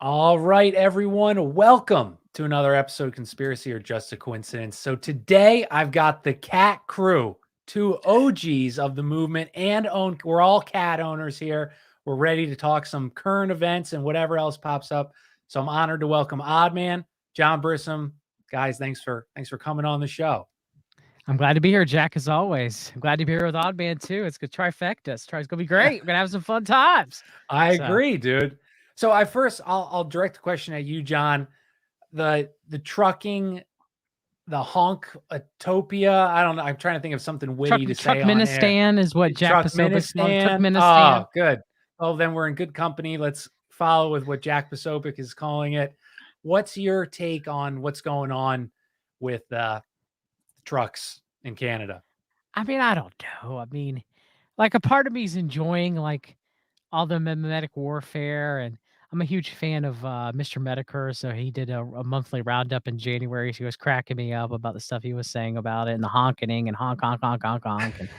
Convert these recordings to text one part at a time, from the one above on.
All right, everyone, welcome to another episode of Conspiracy or Just a Coincidence. So today I've got the Cat Crew, two OGs of the movement, and we're all cat owners here. We're ready to talk some current events and whatever else pops up. So I'm honored to welcome Oddman, John Brissom. Guys, thanks for coming on the show. I'm glad to be here, Jack, as always. I'm glad to be here with Oddman, too. It's good trifecta. It's going to be great. We're going to have some fun times. I agree, dude. So I'll direct the question at you, John. The trucking, the honk utopia. I don't know. I'm trying to think of something witty to say on air. Truckmenistan is what Jack Posobiec's called. Truckmenistan. Oh, good. Oh, then we're in good company. Let's follow with what Jack Posobiec is calling it. What's your take on what's going on with trucks in Canada? I mean, I don't know. I mean, like a part of me is enjoying like all the mimetic warfare, and I'm a huge fan of Mr. Medicare. So he did a monthly roundup in January. So he was cracking me up about the stuff he was saying about it and the honking and honk honk honk honk honk and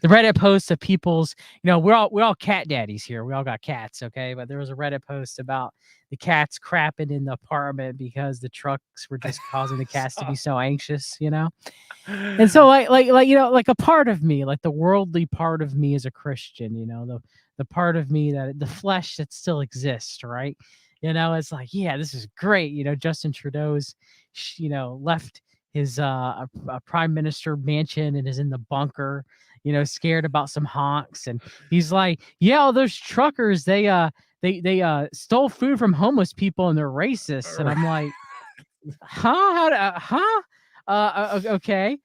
the Reddit posts of people's, we're all cat daddies here. We all got cats, okay? But there was a Reddit post about the cats crapping in the apartment because the trucks were just causing the cats to be so anxious, And so like a part of me, like the worldly part of me as a Christian, the part of me that the flesh that still exists, right? It's like, yeah, this is great. Justin Trudeau's, left his prime minister mansion and is in the bunker, scared about some honks. And he's like, yeah, all those truckers, they stole food from homeless people and they're racist. And I'm like, okay.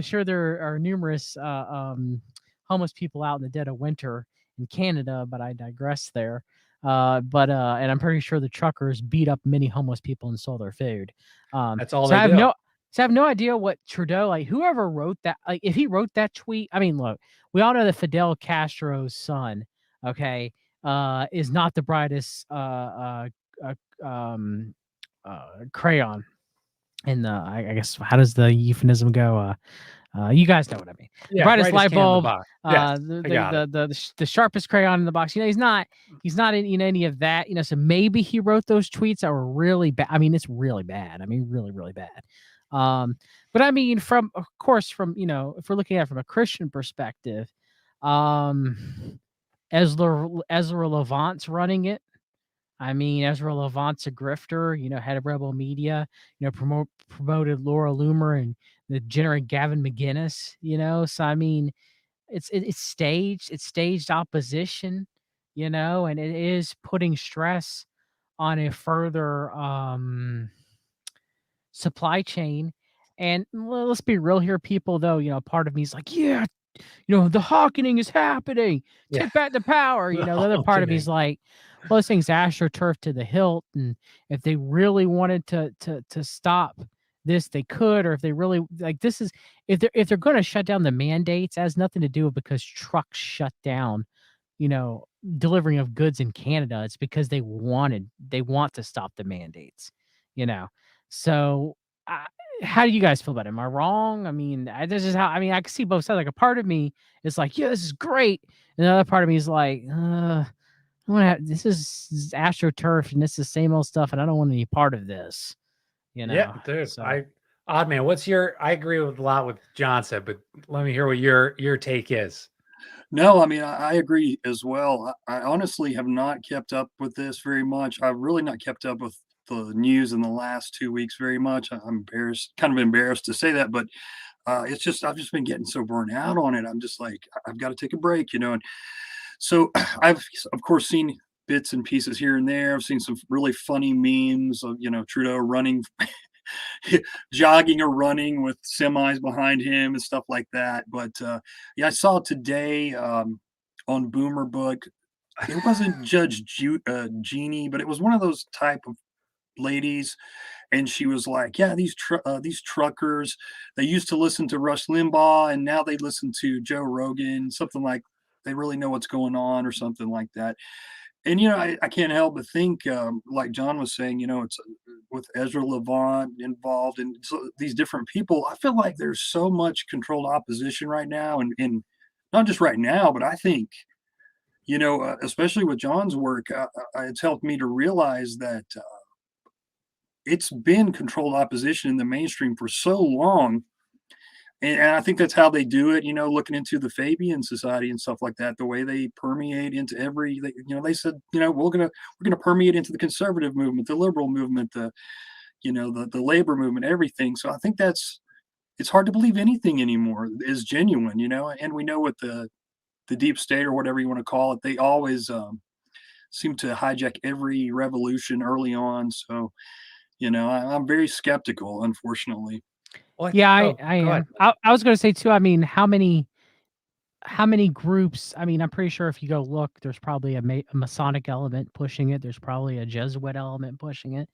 Sure, there are numerous homeless people out in the dead of winter in Canada, but I digress there. And I'm pretty sure the truckers beat up many homeless people and stole their food. That's all so they do. I have no idea what Trudeau, like whoever wrote that, like if he wrote that tweet. I mean, look, we all know that Fidel Castro's son, okay, is not the brightest crayon in the, I guess, how does the euphemism go? You guys know what I mean. Yeah, the brightest light bulb, yes, the sharpest crayon in the box. He's not in any of that. So maybe he wrote those tweets that were really bad. I mean, it's really bad. I mean, really, really bad. But I mean, if we're looking at it from a Christian perspective, Ezra Levant's running it. I mean, Ezra Levant's a grifter, head of Rebel Media, promoted Laura Loomer and the degenerate Gavin McGinnis, So, I mean, it's staged opposition, and it is putting stress on a further supply chain. And let's be real here, people, though, part of me is like, yeah, the hawkening is happening. Take back the power. The other part of me is like, well, this thing's AstroTurf to the hilt, and if they really wanted to stop this, they could. Or if they really like, this is if they're going to shut down the mandates, it has nothing to do with because trucks shut down, delivering of goods in Canada. It's because they want to stop the mandates, So, how do you guys feel about it? Am I wrong? I mean, this is how. I mean, I can see both sides. Like a part of me is like, yeah, this is great, and the other part of me is like, this is AstroTurf, and this is the same old stuff, and I don't want any part of this. Yeah, dude. So. Oddman, what's your? I agree with a lot with John said, but let me hear what your take is. No, I mean, I agree as well. I honestly have not kept up with this very much. I've really not kept up with the news in the last 2 weeks very much. I'm kind of embarrassed to say that, but it's just I've just been getting so burnt out on it. I'm just like, I've got to take a break, And so I've of course seen bits and pieces here and there. I've seen some really funny memes of Trudeau running. Jogging or running with semis behind him and stuff like that. But yeah, I saw today on Boomer Book, it wasn't Judge Jeannie, but it was one of those type of ladies, and she was like, "Yeah, these truckers, they used to listen to Rush Limbaugh, and now they listen to Joe Rogan, something like they really know what's going on, or something like that." And I can't help but think, like John was saying, it's with Ezra Levant involved and so these different people. I feel like there's so much controlled opposition right now, and not just right now, but I think especially with John's work, it's helped me to realize that it's been controlled opposition in the mainstream for so long. And I think that's how they do it, looking into the Fabian Society and stuff like that, the way they permeate into they said, we're gonna permeate into the conservative movement, the liberal movement, the labor movement, everything. So I think it's hard to believe anything anymore is genuine, and we know what the deep state or whatever you want to call it, they always seem to hijack every revolution early on. So, I'm very skeptical, unfortunately. Well, Yeah, I, oh, I go am. ahead. I was going to say too. I mean, how many groups? I mean, I'm pretty sure if you go look, there's probably a Masonic element pushing it. There's probably a Jesuit element pushing it.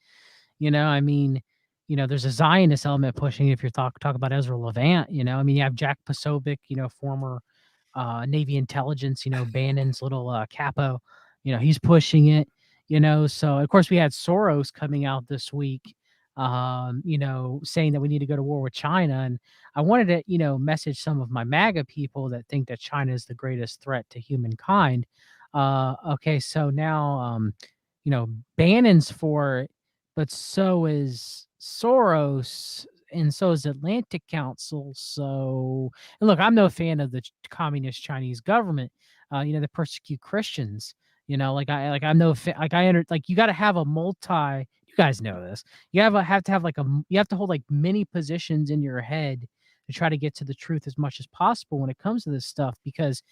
I mean, there's a Zionist element pushing it. If you're talk about Ezra Levant, I mean, you have Jack Posobiec, former Navy intelligence, Bannon's little capo, he's pushing it, so of course we had Soros coming out this week, saying that we need to go to war with China. And I wanted to, message some of my MAGA people that think that China is the greatest threat to humankind. Okay, so now, Bannon's for it, but so is Soros, and so is Atlantic Council. So, and look, I'm no fan of the communist Chinese government. They persecute Christians. I'm no like I enter like you got to have a multi. You guys know this. You have to have you have to hold like many positions in your head to try to get to the truth as much as possible when it comes to this stuff, because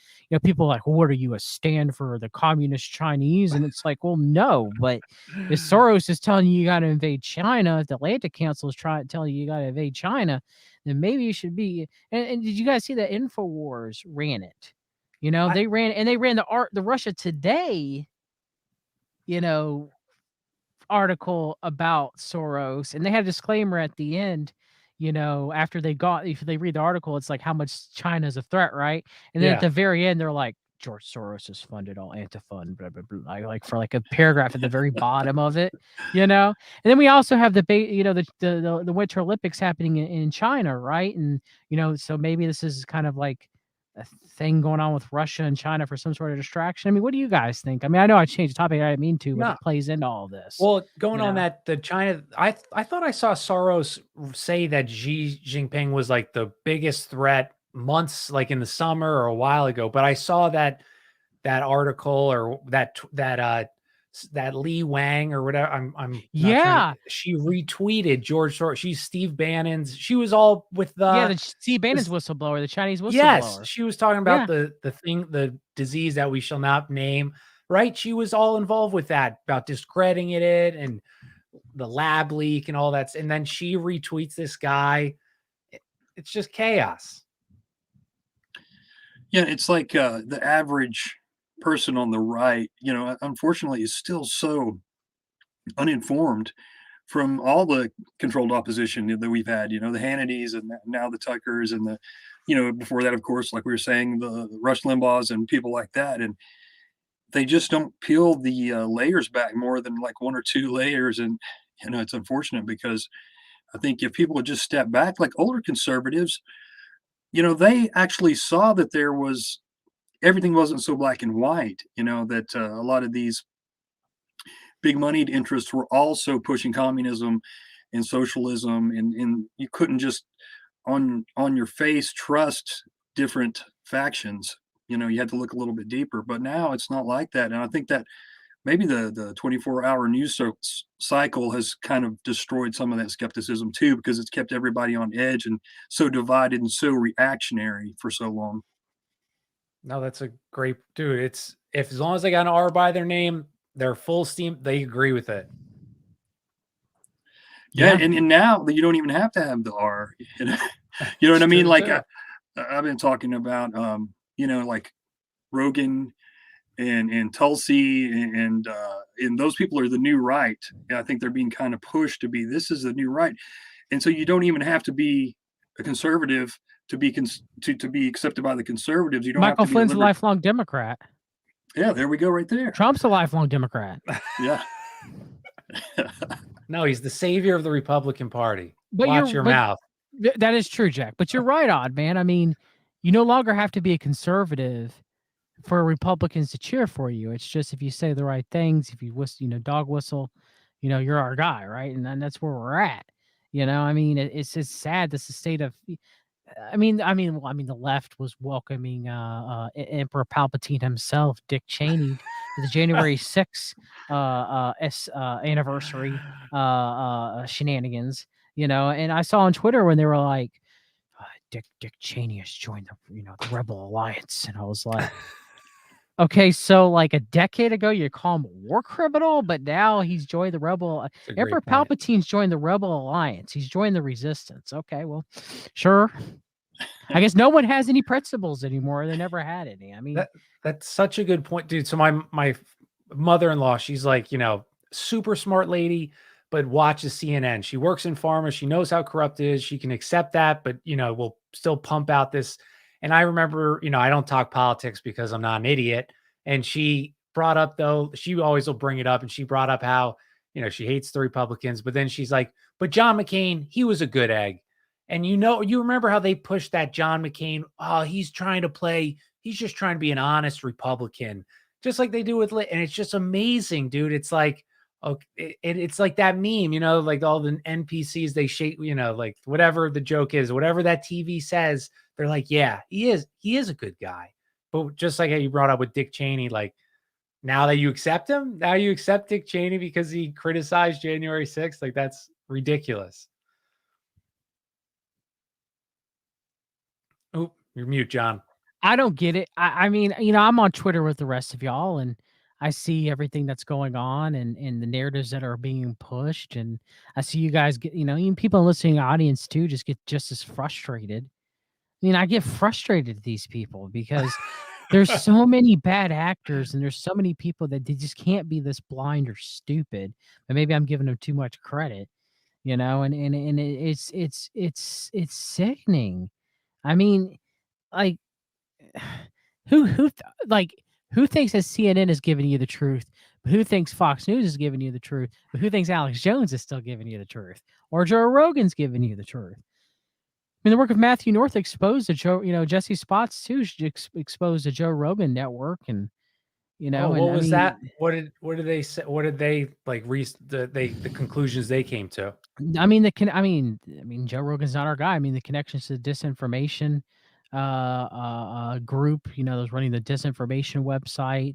people are like, well, what are you, a stand for the communist Chinese? And it's like, well, no, but if Soros is telling you got to invade China, if the Atlantic Council is telling you got to invade China, then maybe you should be. And did you guys see that InfoWars ran it? They ran the Russia Today, article about Soros, and they had a disclaimer at the end. After if they read the article, it's like how much China's a threat, right? And then at Yeah. the very end, they're like, George Soros has funded all Antifa and blah blah blah, like for like a paragraph at the very bottom of it, And then we also have the Winter Olympics happening in China, right? And so maybe this is kind of like a thing going on with Russia and China for some sort of distraction. I mean, what do you guys think? I mean, I know I changed the topic, I didn't mean to, but No. it plays into all this. Well, going on know? that, the China, I thought I saw Soros say that Xi Jinping was like the biggest threat months, like in the summer or a while ago. But I saw that article, or that Li Wang or whatever. I'm not Yeah. she retweeted George Soros. She's Steve Bannon's. She was all with the Steve Bannon's whistleblower, the Chinese whistleblower. Yes, she was talking about the disease that we shall not name. Right, she was all involved with that, about discrediting it and the lab leak and all that. And then she retweets this guy. It's just chaos. Yeah, it's like the average person on the right, unfortunately, is still so uninformed from all the controlled opposition that we've had. The Hannitys and now the Tuckers and before that, of course, like we were saying, the Rush Limbaughs and people like that. And they just don't peel the layers back more than like one or two layers. And, it's unfortunate, because I think if people would just step back, like older conservatives, they actually saw that everything wasn't so black and white, that a lot of these big moneyed interests were also pushing communism and socialism. And you couldn't just on your face trust different factions. You had to look a little bit deeper, but now it's not like that. And I think that maybe the 24-hour news cycle has kind of destroyed some of that skepticism too, because it's kept everybody on edge and so divided and so reactionary for so long. No, that's a great dude. It's as long as they got an R by their name, they're full steam. They agree with it. Yeah. And now you don't even have to have the R. You know what I mean? Like I've been talking about, like Rogan and Tulsi and those people are the new right. And I think they're being kind of pushed to be, this is the new right. And so you don't even have to be a conservative to be to be accepted by the conservatives. You don't Michael have to Flynn's be a lifelong Democrat. Yeah, there we go right there. Trump's a lifelong Democrat. Yeah. No, he's the savior of the Republican Party. But Watch your mouth. That is true, Jack. But you're right on, man. I mean, you no longer have to be a conservative for Republicans to cheer for you. It's just if you say the right things, if you whistle, dog whistle, you're our guy, right? And then that's where we're at. I mean, it's just sad. This is the state of. The left was welcoming Emperor Palpatine himself, Dick Cheney, to the January 6th anniversary shenanigans. And I saw on Twitter when they were like, Dick Cheney has joined the Rebel Alliance, and I was like, okay, so like a decade ago you call him a war criminal, but now he's joined the Rebel. It's a great Emperor point. Palpatine's joined the Rebel Alliance. He's joined the Resistance. Okay, well, sure. I guess no one has any principles anymore. They never had any. I mean, That's such a good point, dude. So my mother-in-law, she's like, super smart lady, but watches CNN. She works in pharma. She knows how corrupt it is. She can accept that, but will still pump out this. And I remember, I don't talk politics because I'm not an idiot. And she brought up, though, she always will bring it up. And she brought up how, she hates the Republicans, but then she's like, but John McCain, he was a good egg. And you remember how they pushed that John McCain, oh, he's just trying to be an honest Republican, just like they do with Lit. And it's just amazing, dude. It's like, okay, it's like that meme, like all the NPCs, they shake, like whatever the joke is, whatever that TV says, they're like, yeah, he is a good guy. But just like how you brought up with Dick Cheney, like now that you accept him, now you accept Dick Cheney because he criticized January 6th. Like that's ridiculous. Oh, you're mute, John. I don't get it. I mean, I'm on Twitter with the rest of y'all, and I see everything that's going on and the narratives that are being pushed, and I see you guys get, even people in the listening audience too, just get just as frustrated. I mean, I get frustrated at these people because there's so many bad actors and there's so many people that they just can't be this blind or stupid. But maybe I'm giving them too much credit, and it's sickening. I mean, like who thinks that CNN is giving you the truth, but who thinks Fox News is giving you the truth, but who thinks Alex Jones is still giving you the truth, or Joe Rogan's giving you the truth? I mean, the work of Matthew North exposed to Joe, Jesse Spots too exposed the Joe Rogan network, and what was that? What did they say? What did they like? The conclusions they came to. I mean, Joe Rogan's not our guy. I mean, the connections to the disinformation group, those running the disinformation website,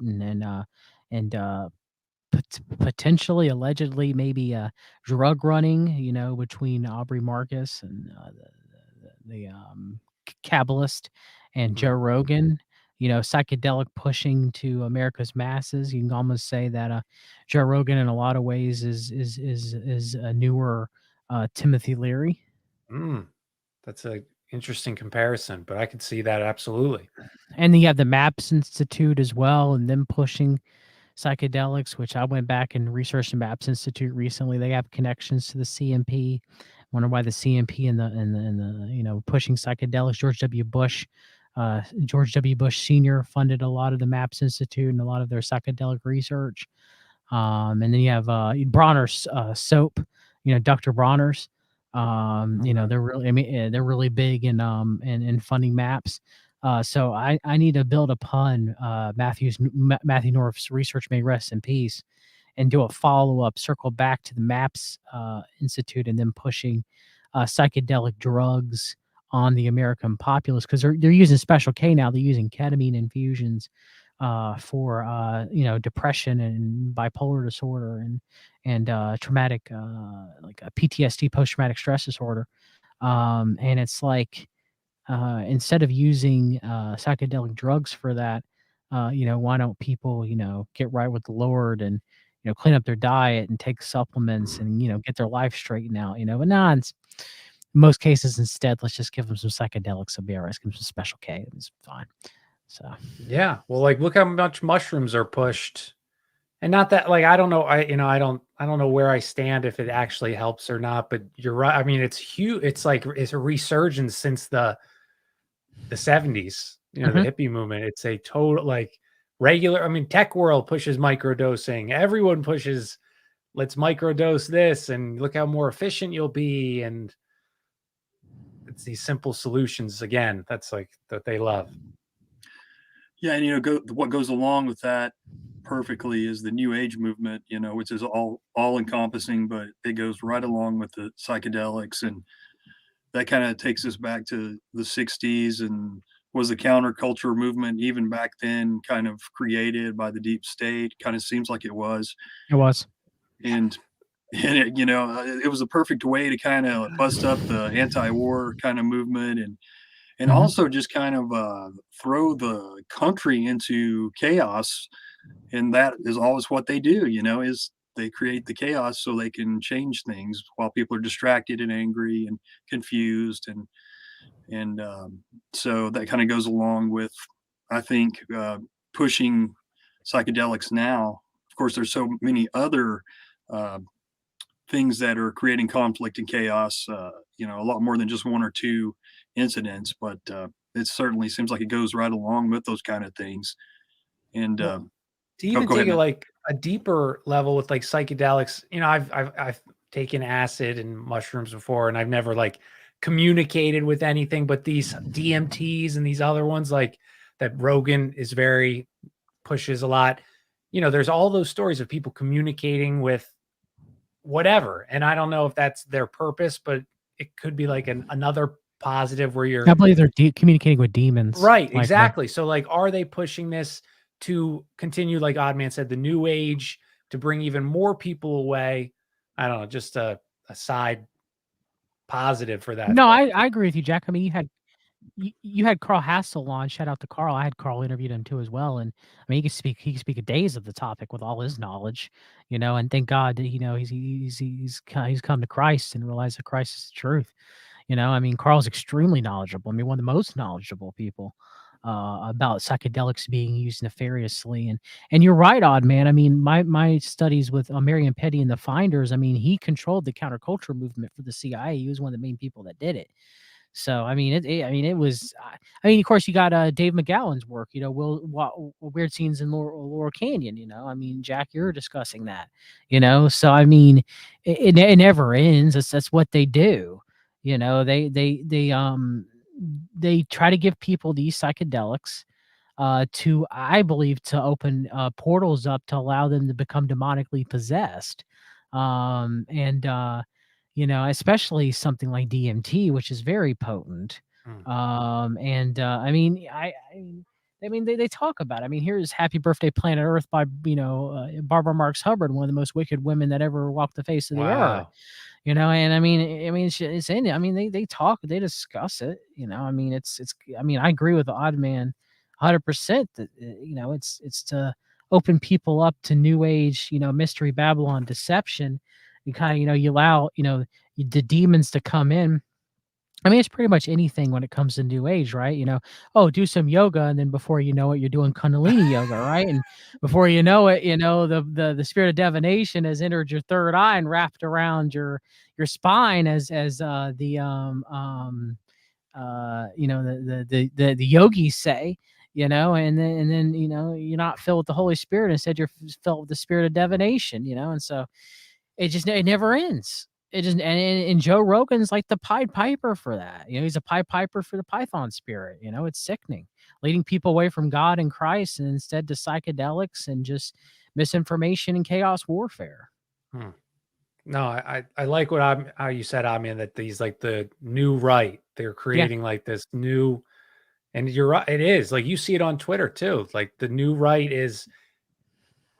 and potentially, allegedly, maybe drug running, between Aubrey Marcus and the Kabbalist and Joe Rogan. Psychedelic pushing to America's masses. You can almost say that Joe Rogan, in a lot of ways, is a newer Timothy Leary. That's a interesting comparison, but I could see that absolutely. And then you have the MAPS Institute as well, and them pushing psychedelics, which I went back and researched the MAPS Institute recently. They have connections to the CMP. Wonder why the CMP and the pushing psychedelics. George W. Bush Sr. funded a lot of the MAPS Institute and a lot of their psychedelic research. And then you have Bronner's soap, Dr. Bronner's. They're really, they're really big in funding MAPS. So I need to build upon Matthew North's research, may rest in peace, and do a follow-up, circle back to the MAPS Institute, and then pushing psychedelic drugs on the American populace, because they're using Special K now. They're using ketamine infusions for depression and bipolar disorder and traumatic like a PTSD, post-traumatic stress disorder. And it's like instead of using psychedelic drugs for that, why don't people get right with the Lord and clean up their diet and take supplements and get their life straightened out, but in most cases, instead, let's just give them some psychedelics. It'll be all right. Give them some Special K. It's fine. So yeah, well, like look how much mushrooms are pushed, and not that like I don't know, I don't know where I stand if it actually helps or not. But you're right. I mean, it's huge. It's like it's a resurgence since the 70s. The hippie movement. It's a total like regular. I mean, tech world pushes microdosing. Everyone pushes. Let's microdose this, and look how more efficient you'll be. And it's these simple solutions again. That's like that they love. Yeah, and what goes along with that perfectly is the New Age movement, which is all encompassing, but it goes right along with the psychedelics, and that kind of takes us back to the '60s and was the counterculture movement even back then kind of created by the deep state? Kind of seems like it was, It was. and it was a perfect way to kind of bust up the anti-war kind of movement and Mhm. also just kind of throw the country into chaos. And that is always what they do, is they create the chaos so they can change things while people are distracted and angry and confused. And so that kind of goes along with, I think, pushing psychedelics now. Of course, there's so many other uh, things that are creating conflict and chaos, a lot more than just one or two incidents, but it certainly seems like it goes right along with those kind of things. And Well, to oh, even go take ahead, it man. like a deeper level with like psychedelics, I've taken acid and mushrooms before, and I've never like communicated with anything, but these DMTs and these other ones like that Rogan is very pushes a lot. There's all those stories of people communicating with whatever, and I don't know if that's their purpose, but it could be like another positive where you're I believe they're communicating with demons, right, likely. exactly. So, like, are they pushing this to continue, like Oddman said, the new age to bring even more people away? I don't know, just a side positive for that. No, But I agree with you, Jack. I mean, you had Carl Hassel on. Shout out to Carl. I had Carl interviewed him too as well, and I mean, he could speak a days of the topic with all his knowledge, and thank God that he's come to Christ and realized that Christ is the truth. I mean, Carl's extremely knowledgeable. I mean, one of the most knowledgeable people about psychedelics being used nefariously. And you're right, Odd Man. I mean, my studies with Marion Petty and the Finders. I mean, he controlled the counterculture movement for the CIA. He was one of the main people that did it. So I mean, I mean, it was. I mean, of course, you got Dave McGowan's work. Weird Scenes in Laurel Canyon. I mean, Jack, you're discussing that. So I mean, it never ends. That's what they do. They try to give people these psychedelics to, I believe, to open portals up to allow them to become demonically possessed. And especially something like DMT, which is very potent. mm, And I mean, they talk about it. I mean, here's Happy Birthday Planet Earth by, Barbara Marx Hubbard, one of the most wicked women that ever walked the face of the earth. wow, And I mean, it's in it. I mean, they talk, they discuss it. I mean, I mean, I agree with the Odd Man 100% that, it's to open people up to new age, mystery Babylon deception. You kind of, you allow, the demons to come in. I mean, it's pretty much anything when it comes to new age, right? Oh, do some yoga, and then before you know it, you're doing Kundalini yoga, right? And before you know it, the spirit of divination has entered your third eye and wrapped around your spine, as the yogis say. And then you're not filled with the Holy Spirit. Instead, you're filled with the spirit of divination. And so it never ends. It just and Joe Rogan's like the Pied Piper for that. He's a Pied Piper for the Python spirit. It's sickening, leading people away from God and Christ and instead to psychedelics and just misinformation and chaos warfare. hmm. No, I like how you said, I mean, that these like the new right, they're Yeah. creating like this new, and you're right, it is like you see it on Twitter too. Like the new right is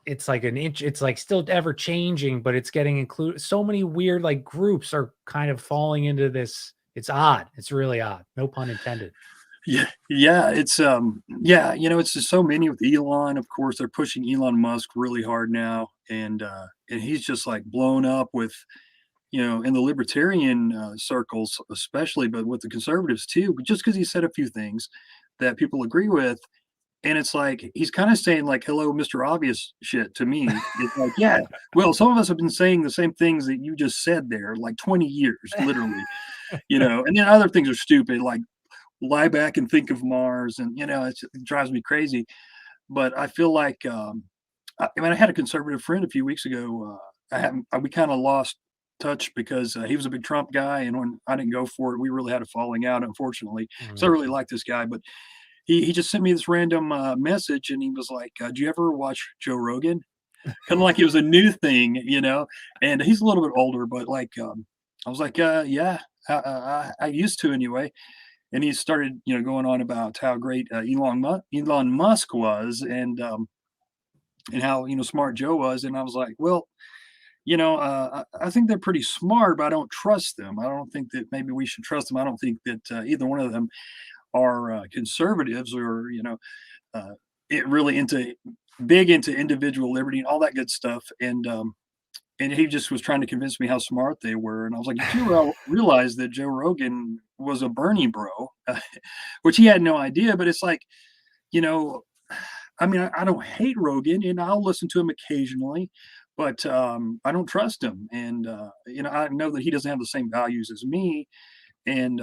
it's like an inch, it's like still ever changing, but it's getting included. So many weird like groups are kind of falling into this. It's odd. It's really odd. No pun intended. Yeah, it's just so many with Elon. Of course, they're pushing Elon Musk really hard now, and he's just like blown up with, in the libertarian circles especially, but with the conservatives too. But just because he said a few things that people agree with, and it's like he's kind of saying like "Hello, Mr. Obvious" shit to me. It's like, yeah, well, some of us have been saying the same things that you just said there, like 20 years, literally, and then other things are stupid, like lie back and think of Mars, and it drives me crazy. But I feel like, I mean, I had a conservative friend a few weeks ago. We kind of lost touch because he was a big Trump guy, and when I didn't go for it, we really had a falling out, unfortunately. So I Mhm. really like this guy, but he just sent me this random message, and he was like, "Do you ever watch Joe Rogan?" Kind of like it was a new thing, you know. And he's a little bit older, but like I was like, "Yeah, I used to anyway." And he started, going on about how great Elon Musk was, and how smart Joe was. And I was like, well, I think they're pretty smart, but I don't trust them. I don't think that maybe we should trust them. I don't think that either one of them are conservatives, or uh, it really into big into individual liberty and all that good stuff. And he just was trying to convince me how smart they were. And I was like, did you realize that Joe Rogan was a Bernie bro? Which he had no idea. But it's like, you know, I mean, I don't hate Rogan, and I'll listen to him occasionally, but I don't trust him. And I know that he doesn't have the same values as me. And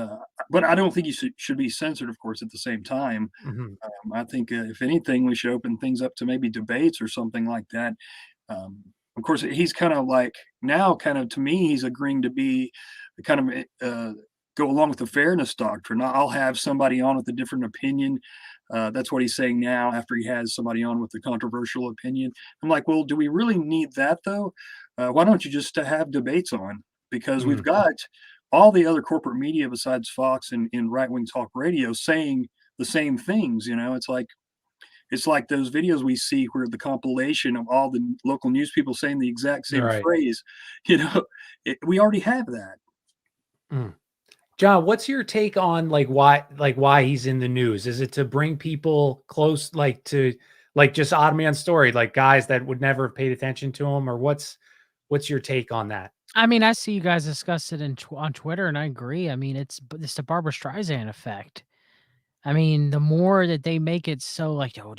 but I don't think he should be censored, of course, at the same time. Mhm. I think if anything, we should open things up to maybe debates or something like that. Of course, he's kind of like now, kind of to me, he's agreeing to be kind of go along with the fairness doctrine. I'll have somebody on with a different opinion. That's what he's saying now after he has somebody on with a controversial opinion. I'm like, well, do we really need that though? Why don't you just have debates on? Because we've Mhm. got all the other corporate media besides Fox and right wing talk radio saying the same things. It's like those videos we see where the compilation of all the local news people saying the exact same Right. phrase. You know, we already have that. Mm. John, what's your take on why he's in the news? Is it to bring people close, like just Odd Man Story, like guys that would never have paid attention to him, or what's your take on that? I mean, I see you guys discuss it on Twitter, and I agree. I mean, it's the Barbara Streisand effect. I mean, the more that they make it so like, oh,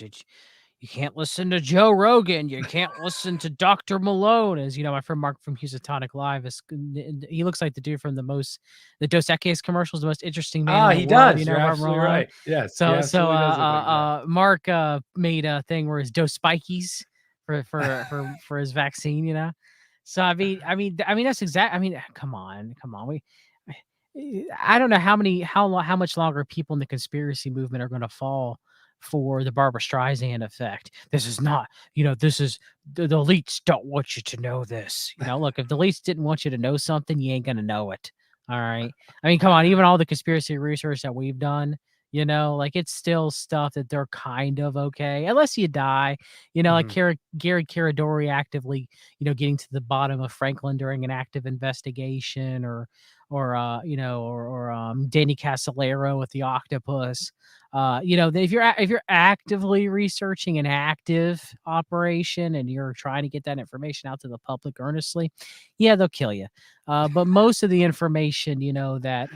you can't listen to Joe Rogan, you can't listen to Dr. Malone, as my friend Mark from Housatonic Live he looks like the dude from the Dos Equis commercials, the most interesting man in Ah, the he world, does. You're Robert absolutely Malone. right. Yes, he So absolutely does look like that. Mark made a thing where his Dos Spikies for his vaccine. So I mean that's exact. I mean, come on. I don't know how much longer people in the conspiracy movement are going to fall for the Barbara Streisand effect. This is not, this is the elites don't want you to know this. Look, if the elites didn't want you to know something, you ain't gonna know it. All right. I mean, come on, even all the conspiracy research that we've done, like it's still stuff that they're kind of okay, unless you die. Like Mhm. Gary Caradori actively, getting to the bottom of Franklin during an active investigation, or Danny Casolero with the octopus. If you're actively researching an active operation and you're trying to get that information out to the public earnestly, yeah, they'll kill you. But most of the information, that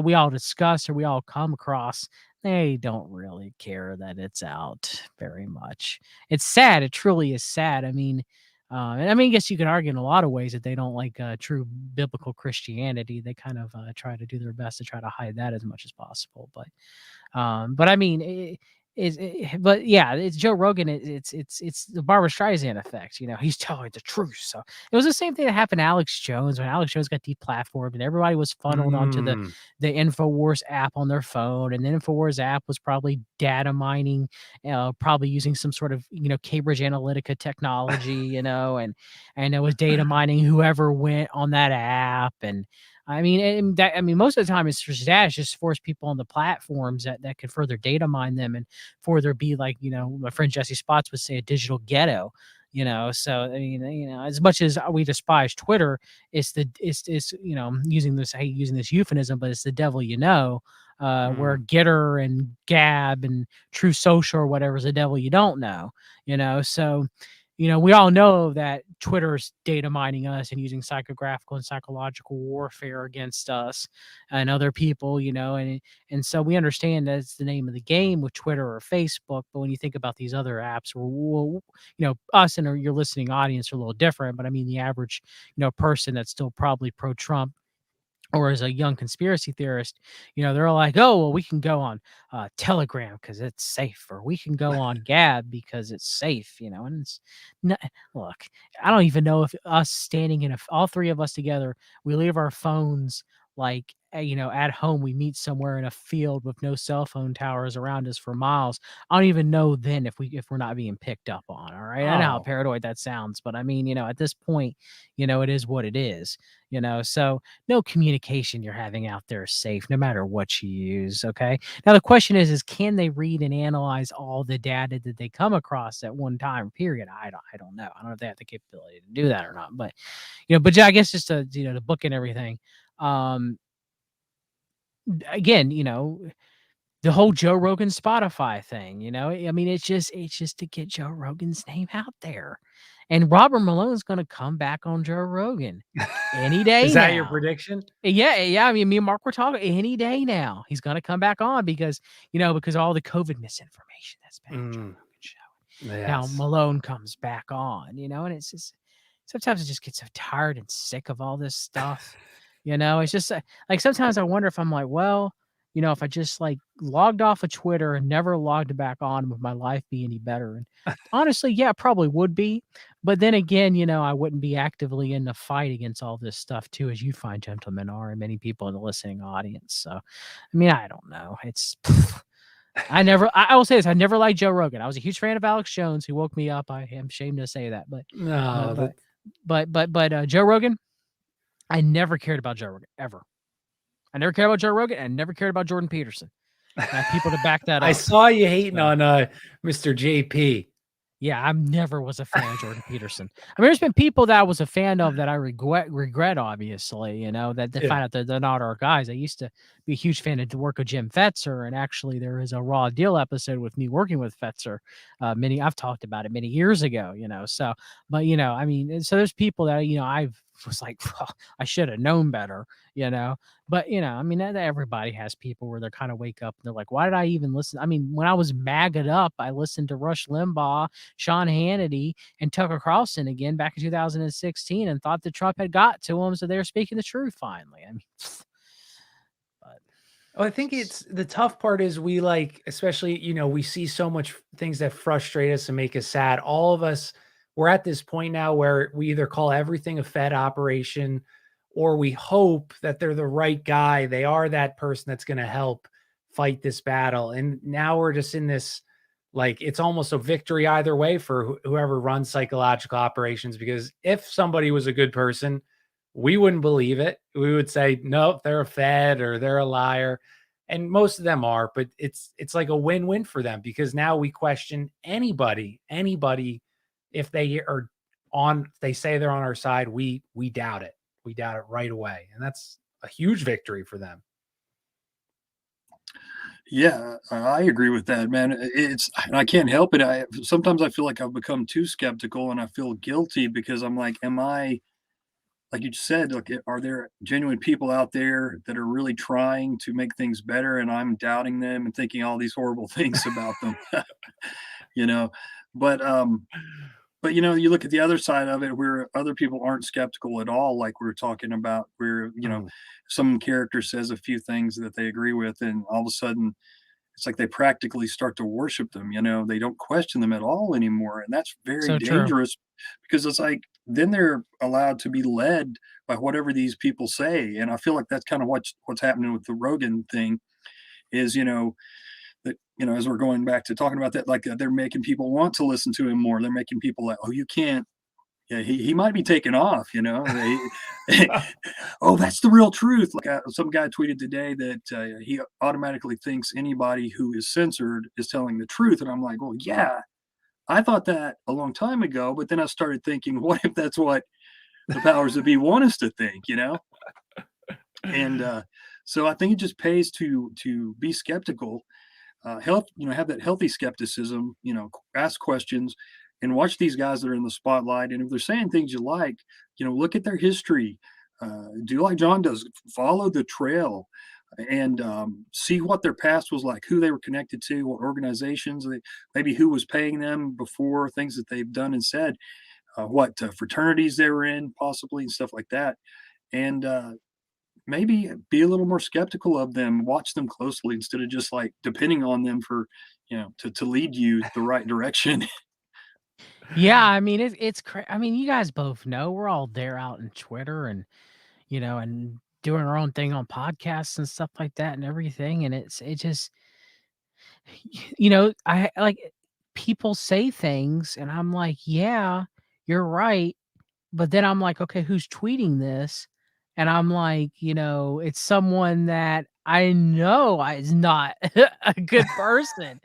we all discuss or we all come across, they don't really care that it's out very much. It's sad. It truly is sad. I guess you can argue in a lot of ways that they don't like true biblical Christianity. They kind of try to do their best to try to hide that as much as possible. But I mean, but yeah, it's Joe Rogan. It's the Barbara Streisand effect. He's telling the truth. So it was the same thing that happened to Alex Jones when Alex Jones got deplatformed and everybody was funneled onto the Mm. the Infowars app on their phone, and the Infowars app was probably data mining, probably using some sort of Cambridge Analytica technology, and it was data mining whoever went on that app. And most of the time it's just that. It's just force people on the platforms that can further data mine them, and for there be, like, my friend Jesse Spots would say, a digital ghetto. So I mean, as much as we despise Twitter, it's using this, I hate using this euphemism, but it's the devil, where Mm. Getter and Gab and True Social or whatever is the devil you don't know. So we all know that Twitter's data mining us and using psychographical and psychological warfare against us and other people, and so we understand that's the name of the game with Twitter or Facebook. But when you think about these other apps, us and your listening audience are a little different. But I mean, the average, person that's still probably pro-Trump or as a young conspiracy theorist, they're all like, oh, well, we can go on Telegram because it's safe, or we can go on Gab because it's safe, and it's not, look, I don't even know if us standing all three of us together, we leave our phones like, at home, we meet somewhere in a field with no cell phone towers around us for miles. I don't even know then if we're not being picked up on. All right. I know how Oh, paranoid that sounds, but I mean, at this point, it is what it is, so no communication you're having out there is safe, no matter what you use. Okay. Now the question is can they read and analyze all the data that they come across at one time, period? I don't know. I don't know if they have the capability to do that or not, but but yeah, I guess just to book and everything. Um, again, the whole Joe Rogan Spotify thing, I mean, it's just to get Joe Rogan's name out there. And Robert Malone's gonna come back on Joe Rogan any is day that your now. prediction? Yeah. I mean, me and Mark were talking any day now. He's gonna come back on because, because all the COVID misinformation that's been on Joe Mm, Rogan's show. Now yes. Malone comes back on, and it's just sometimes I just get so tired and sick of all this stuff. It's just like sometimes I wonder if I'm like, well, if I just like logged off of Twitter and never logged back on, would my life be any better? And honestly, yeah, probably would be. But then again, I wouldn't be actively in the fight against all this stuff too, as you find gentlemen are, and many people in the listening audience. So, I mean, I don't know. It's I will say this: I never liked Joe Rogan. I was a huge fan of Alex Jones, who woke me up. I am ashamed to say that, but No, but that Joe Rogan, I never cared about Joe Rogan ever. I never cared about Joe Rogan, and I never cared about Jordan Peterson. I have people to back that I up. saw you hating So, on Mr. JP. yeah, I never was a fan of Jordan Peterson. I mean, there's been people that I was a fan of that I regret, obviously, that they Yeah. find out that they're not our guys. I used to be a huge fan of the work of Jim Fetzer, and actually there is a Raw Deal episode with me working with Fetzer. I've talked about it many years ago, so, but, I mean, so there's people that, I've was like, "Well, I should have known better, but, I mean, everybody has people where they kind of wake up and they're like, why did I even listen? I mean, when I was maggot up, I listened to Rush Limbaugh, Sean Hannity, and Tucker Carlson again back in 2016 and thought that Trump had got to him. So they're speaking the truth finally. I mean, but Oh, I think it's the tough part is we like, especially, we see so much things that frustrate us and make us sad. All of us, we're at this point now where we either call everything a Fed operation or we hope that they're the right guy. They are that person that's going to help fight this battle. And now we're just in this, like, it's almost a victory either way for whoever runs psychological operations. Because if somebody was a good person, we wouldn't believe it. We would say, nope, they're a Fed or they're a liar. And most of them are, but it's like a win-win for them because now we question anybody, if they are they say they're on our side, we doubt it. We doubt it right away. And that's a huge victory for them. Yeah, I agree with that, man. And I can't help it. Sometimes I feel like I've become too skeptical and I feel guilty because I'm like, am I, like you just said, like, are there genuine people out there that are really trying to make things better and I'm doubting them and thinking all these horrible things about them? you know, but, um, but you look at the other side of it where other people aren't skeptical at all, like we were talking about, where, Mm. some character says a few things that they agree with, and all of a sudden it's like they practically start to worship them, they don't question them at all anymore, and that's very so true. dangerous because it's like then they're allowed to be led by whatever these people say, and I feel like that's kind of what's happening with the Rogan thing is, that, as we're going back to talking about that, like, they're making people want to listen to him more. They're making people like, "Oh, you can't, yeah, he might be taken off," "Oh, that's the real truth." Like, some guy tweeted today that, he automatically thinks anybody who is censored is telling the truth, and I'm like, "Well, yeah, I thought that a long time ago," but then I started thinking, what if that's what the powers that be want us to think, And, so I think it just pays to be skeptical, have that healthy skepticism, ask questions and watch these guys that are in the spotlight. And if they're saying things you like, look at their history. Do like John does, follow the trail and see what their past was like, who they were connected to, what organizations, maybe who was paying them before, things that they've done and said, what fraternities they were in, possibly, and stuff like that. And maybe be a little more skeptical of them, watch them closely instead of just like depending on them for, to lead you the right direction. Yeah, I mean I mean, you guys both know we're all there out in Twitter and and doing her own thing on podcasts and stuff like that and everything. And it just, I like people say things and I'm like, yeah, you're right. But then I'm like, okay, who's tweeting this? And I'm like, it's someone that I know is not a good person,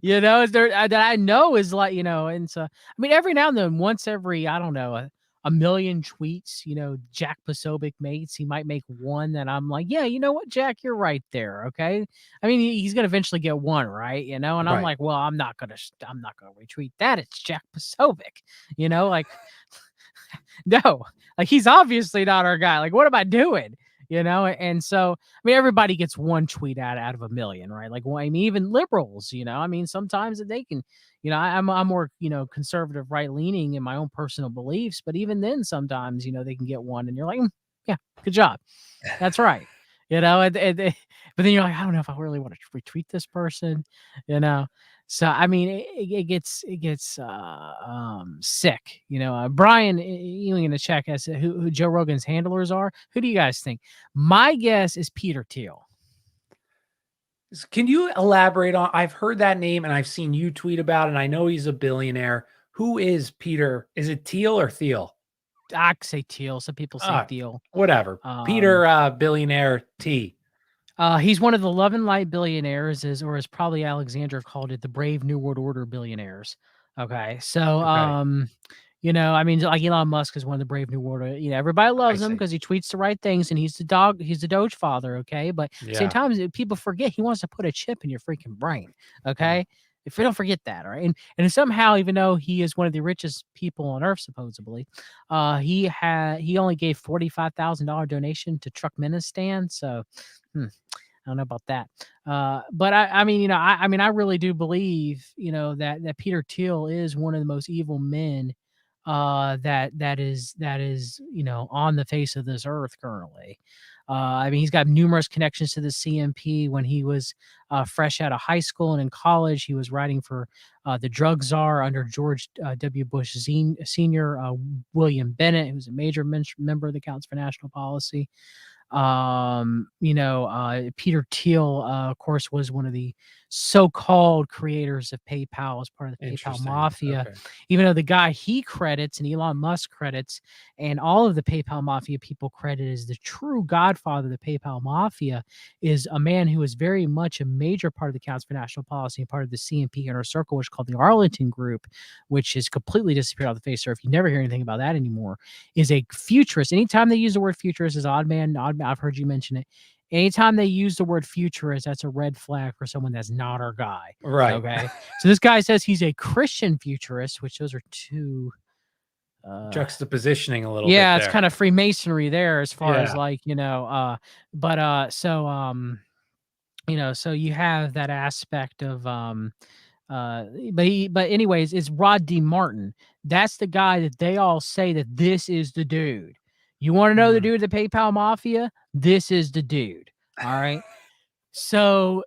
is there that I know is like, and so I mean, every now and then, once every, I don't know, a million tweets, Jack Posobiec makes, he might make one that I'm like, yeah, you know what, Jack, you're right there. Okay. I mean, he's gonna eventually get one, right? And I'm Right. like, well, I'm not gonna retweet that. It's Jack Posobiec, like no, like he's obviously not our guy. Like, what am I doing? And so I mean, everybody gets one tweet out of a million, right? Like, well, I mean, even liberals, I mean, sometimes they can, I'm more, conservative, right leaning in my own personal beliefs, but even then, sometimes, they can get one, and you're like, yeah, good job, that's right, but then you're like, I don't know if I really want to retweet this person, So I mean, it gets sick. Brian Ewing in the chat has who Joe Rogan's handlers are. Who do you guys think? My guess is Peter Thiel. Can you elaborate on? I've heard that name and I've seen you tweet about it. And I know he's a billionaire. Who is Peter? Is it Thiel or Thiel? I say Thiel. Some people say Thiel. Whatever. Peter, billionaire T. He's one of the Love and Light billionaires, or as probably Alexandra called it, the Brave New World Order billionaires. Okay, so I mean, like Elon Musk is one of the Brave New World Order. Everybody loves him because he tweets the right things, and he's the Doge father. Okay, but at the same time, people forget he wants to put a chip in your freaking brain. Okay. If we don't forget that, all right, and somehow, even though he is one of the richest people on earth, supposedly, he only gave $45,000 donation to Turkmenistan. So, I don't know about that. But I mean, I really do believe, that Peter Thiel is one of the most evil men, that is, on the face of this earth currently. I mean, he's got numerous connections to the CMP. When he was fresh out of high school and in college, he was writing for the drug czar under George W. Bush Sr., William Bennett, who was a major member of the Council for National Policy. Peter Thiel, of course, was one of the so-called creators of PayPal as part of the PayPal mafia. Okay. Even though the guy he credits and Elon Musk credits and all of the PayPal mafia people credit as the true godfather of the PayPal mafia is a man who is very much a major part of the Council for National Policy and part of the CMP inner circle, which is called the Arlington Group, which has completely disappeared off the face of the earth. You never hear anything about that anymore. Is a futurist. Anytime they use the word futurist as odd man, I've heard you mention it. Anytime they use the word futurist, that's a red flag for someone that's not our guy. Right. Okay. So this guy says he's a Christian futurist, which those are two juxtapositioning a little bit. Yeah, it's kind of Freemasonry there as far as like, so you have that aspect of but anyways, it's Rod D. Martin. That's the guy that they all say that this is the dude. You want to know the dude of the PayPal mafia? This is the dude. All right. So,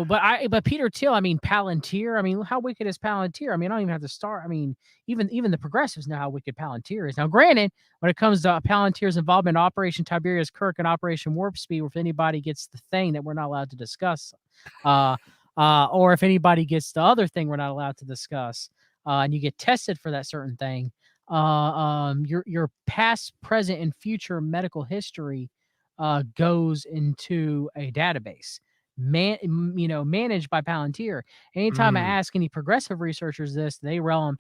but Peter Thiel, I mean, Palantir, I mean, how wicked is Palantir? I mean, I don't even have to start. I mean, even the progressives know how wicked Palantir is. Now, granted, when it comes to Palantir's involvement in Operation Tiberius Kirk and Operation Warp Speed, or if anybody gets the thing that we're not allowed to discuss, or if anybody gets the other thing we're not allowed to discuss, and you get tested for that certain thing, your past, present, and future medical history goes into a database managed by Palantir. Anytime I ask any progressive researchers this, they rail on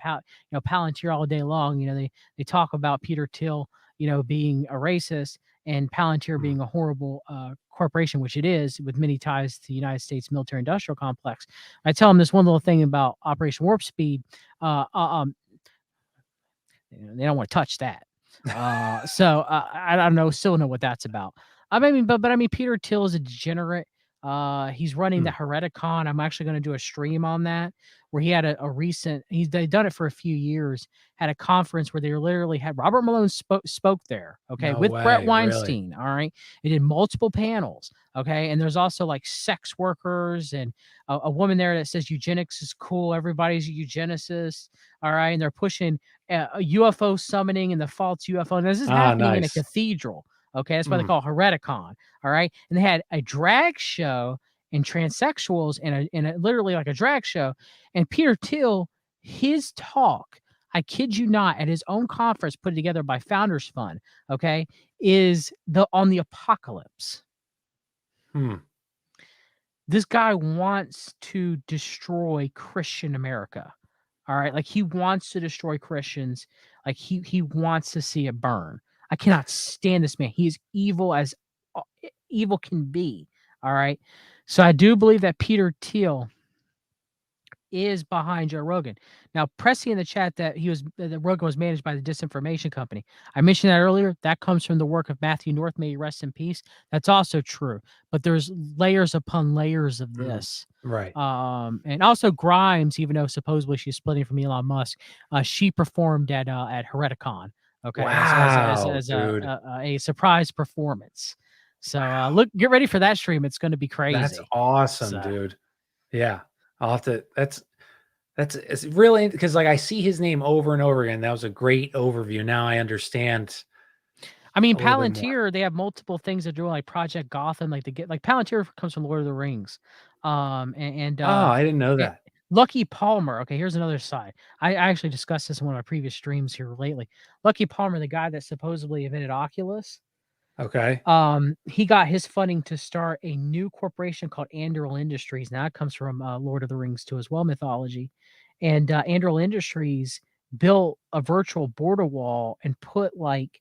Palantir all day long. They talk about Peter Thiel being a racist and Palantir being a horrible corporation, which it is, with many ties to the United States military industrial complex. I tell them this one little thing about Operation Warp Speed. They don't want to touch that. So I don't know, still know what that's about. I mean, but I mean, Peter Thiel is a degenerate. He's running the Hereticon. I'm actually going to do a stream on that, where he had a recent. They've done it for a few years. Had a conference where they literally had Robert Malone spoke there. Okay, no with way, Brett Weinstein. Really? All right, they did multiple panels. Okay, and there's also like sex workers and a woman there that says eugenics is cool. Everybody's a eugenicist. All right, and they're pushing a UFO summoning and the false UFO. And this is happening in a cathedral. Okay, that's why they call it Hereticon. All right, and they had a drag show and transsexuals in a literally like a drag show. And Peter Thiel, his talk, I kid you not, at his own conference put together by Founders Fund, okay, is on the apocalypse. This guy wants to destroy Christian America. All right, like he wants to destroy Christians. Like he wants to see it burn. I cannot stand this man. He is evil as evil can be. All right. So I do believe that Peter Thiel is behind Joe Rogan. Now, Pressy in the chat that Rogan was managed by the Disinformation Company. I mentioned that earlier. That comes from the work of Matthew North. May he rest in peace. That's also true. But there's layers upon layers of this. Right. And also Grimes, even though supposedly she's splitting from Elon Musk, she performed at Hereticon. Okay. Wow, as dude. a surprise performance. So get ready for that stream. It's going to be crazy. That's awesome, dude. Yeah. I'll have to, it's really, because like I see his name over and over again. That was a great overview. Now I understand. I mean, Palantir, they have multiple things they're doing, like Project Gotham, like Palantir comes from Lord of the Rings. I didn't know that. Lucky Palmer. Okay, here's another side. I actually discussed this in one of my previous streams here lately. Lucky Palmer, the guy that supposedly invented Oculus. Okay. He got his funding to start a new corporation called Anduril Industries. Now it comes from Lord of the Rings too, as well, mythology. And Anduril Industries built a virtual border wall and put like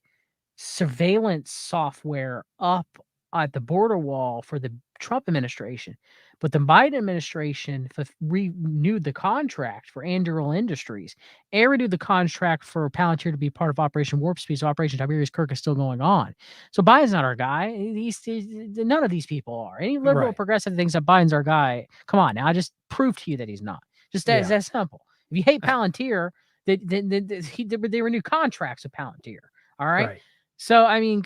surveillance software up at the border wall for the Trump administration. But the Biden administration renewed the contract for Anduril Industries and renewed the contract for Palantir to be part of Operation Warp Speed. So Operation Tiberius Kirk is still going on. So Biden's not our guy. None of these people are. Any liberal progressive thinks that Biden's our guy. Come on now, I just proved to you that he's not. Just that, that simple. If you hate Palantir, they renew contracts with Palantir. All right. So I mean,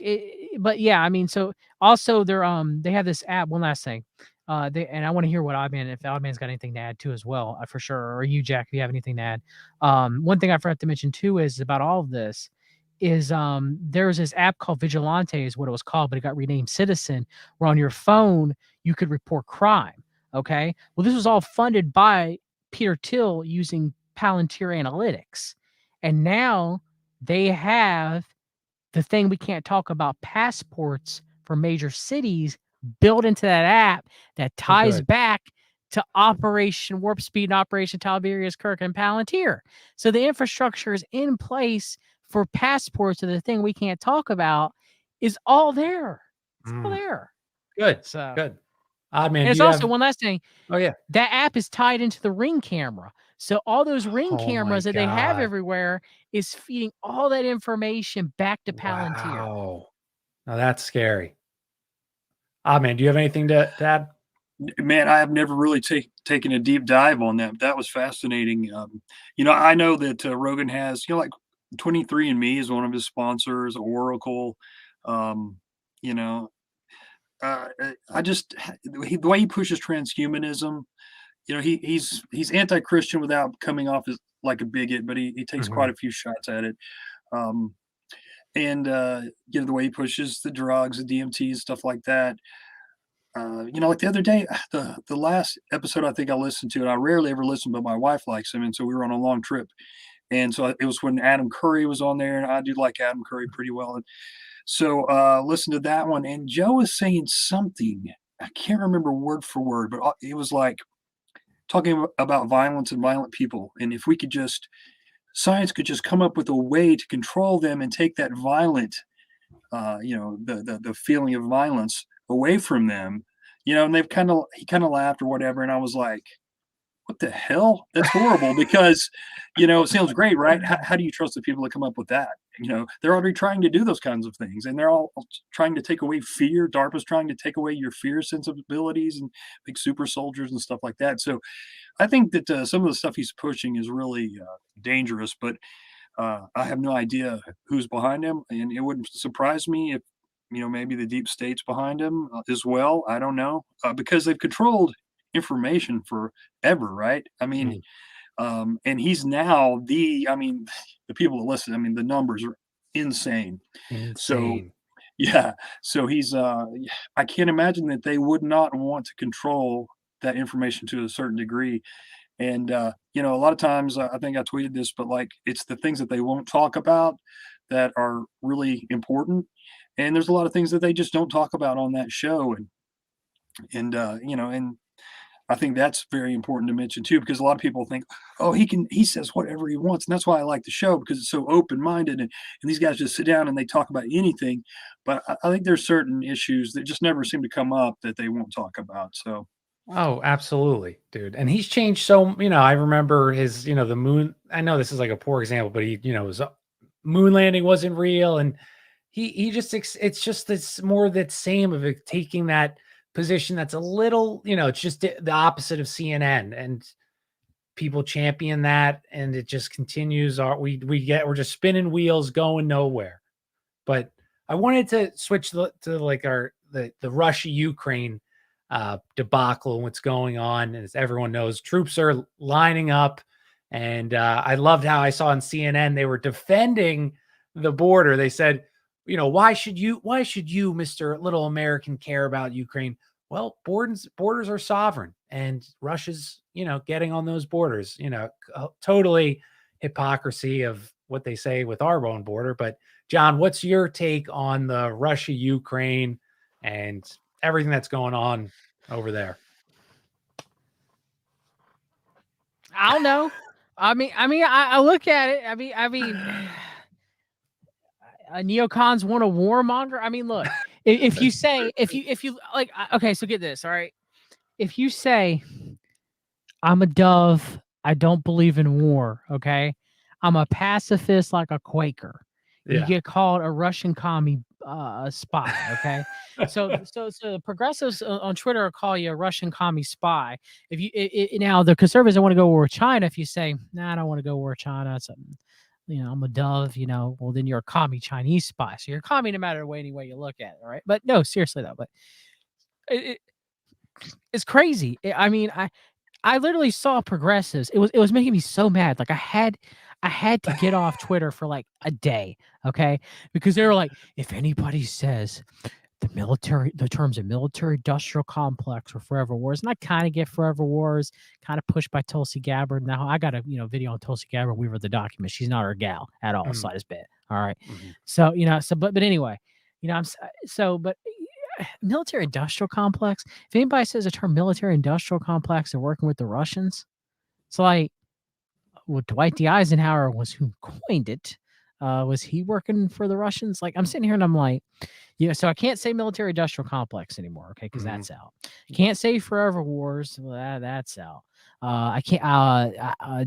so also they have this app. One last thing, and I want to hear what Oddman, if Oddman's got anything to add too as well, for sure, or you, Jack, if you have anything to add. One thing I forgot to mention too is about all of this is there's this app called Vigilante is what it was called, but it got renamed Citizen, where on your phone you could report crime. Okay, well this was all funded by Peter Thiel using Palantir Analytics, and now they have the thing we can't talk about, passports for major cities, built into that app that ties back to Operation Warp Speed and Operation Tiberius Kirk and Palantir. So the infrastructure is in place for passports, and the thing we can't talk about is all there. It's all there. Good. So good. Man, and it's also one last thing. Oh yeah, that app is tied into the Ring camera. So all those Ring cameras that they have everywhere is feeding all that information back to Palantir. Wow. Now that's scary. Man, do you have anything to add? Man, I have never really taken a deep dive on that. That was fascinating. I know that Rogan has, like 23andMe is one of his sponsors, Oracle. I just the way he pushes transhumanism. He's anti-Christian without coming off as like a bigot, but he takes quite a few shots at it. The way he pushes the drugs, the DMT, stuff like that. Like the other day, the last episode I think I listened to, and I rarely ever listen, but my wife likes him, and so we were on a long trip, and so it was when Adam Curry was on there, and I do like Adam Curry pretty well, and so listen to that one, and Joe was saying something, I can't remember word for word, but it was like talking about violence and violent people, and if science could just come up with a way to control them and take that violent, the feeling of violence away from them, and he kind of laughed or whatever, and I was like, what the hell? That's horrible because, it sounds great, right? How do you trust the people that come up with that? They're already trying to do those kinds of things, and they're all trying to take away fear. DARPA's trying to take away your fear sensibilities and make super soldiers and stuff like that. So I think that some of the stuff he's pushing is really dangerous, but I have no idea who's behind him, and it wouldn't surprise me if, maybe the deep state's behind him as well. I don't know, because they've controlled information forever, right? I mean, and he's now the people that listen, the numbers are insane. So, Yeah. So he's I can't imagine that they would not want to control that information to a certain degree. And a lot of times I think I tweeted this, but like it's the things that they won't talk about that are really important. And there's a lot of things that they just don't talk about on that show. And I think that's very important to mention too, because a lot of people think, oh, he says whatever he wants. And that's why I like the show because it's so open minded and these guys just sit down and they talk about anything. But I think there's certain issues that just never seem to come up that they won't talk about. So Oh, absolutely, dude. And he's changed so, I remember his, the moon. I know this is like a poor example, but he, his moon landing wasn't real. And he just, it's just this more that same of it, taking that position that's a little, it's just the opposite of CNN. And people champion that. And it just continues. We're just spinning wheels going nowhere. But I wanted to switch to like the Russia Ukraine debacle and what's going on. And as everyone knows, troops are lining up. And I loved how I saw on CNN they were defending the border. They said, why should you, Mr. Little American, care about Ukraine? Well, borders are sovereign, and Russia's, getting on those borders. Totally hypocrisy of what they say with our own border. But John, what's your take on the Russia Ukraine and everything that's going on over there? I don't know. I look at it. Neocons want a warmonger. I mean, look, if you like, okay, so get this. All right. If you say, I'm a dove, I don't believe in war. Okay. I'm a pacifist like a Quaker. You get called a Russian commie spy. Okay. so the progressives on Twitter will call you a Russian commie spy. If you now the conservatives don't want to go war with China. If you say, nah, I don't want to go war with China, I'm a dove, well, then you're a commie Chinese spy. So you're a commie no matter any way you look at it. All right. But no, seriously though, but it's crazy. I literally saw progressives. It was making me so mad. Like I had to get off Twitter for like a day, okay? Because they were like, if anybody says the terms of military industrial complex or forever wars, and I kind of get forever wars, kind of pushed by Tulsi Gabbard. Now I got a video on Tulsi Gabbard. We read the document. She's not our gal at all, slightest bit. All right. So but anyway, but military industrial complex. If anybody says the term military industrial complex, they're working with the Russians. It's like, well, Dwight D. Eisenhower was who coined it. Was he working for the Russians? Like I'm sitting here and I'm like, so I can't say military industrial complex anymore, okay? Because that's out. Can't say forever wars. Well, that's out. I can't.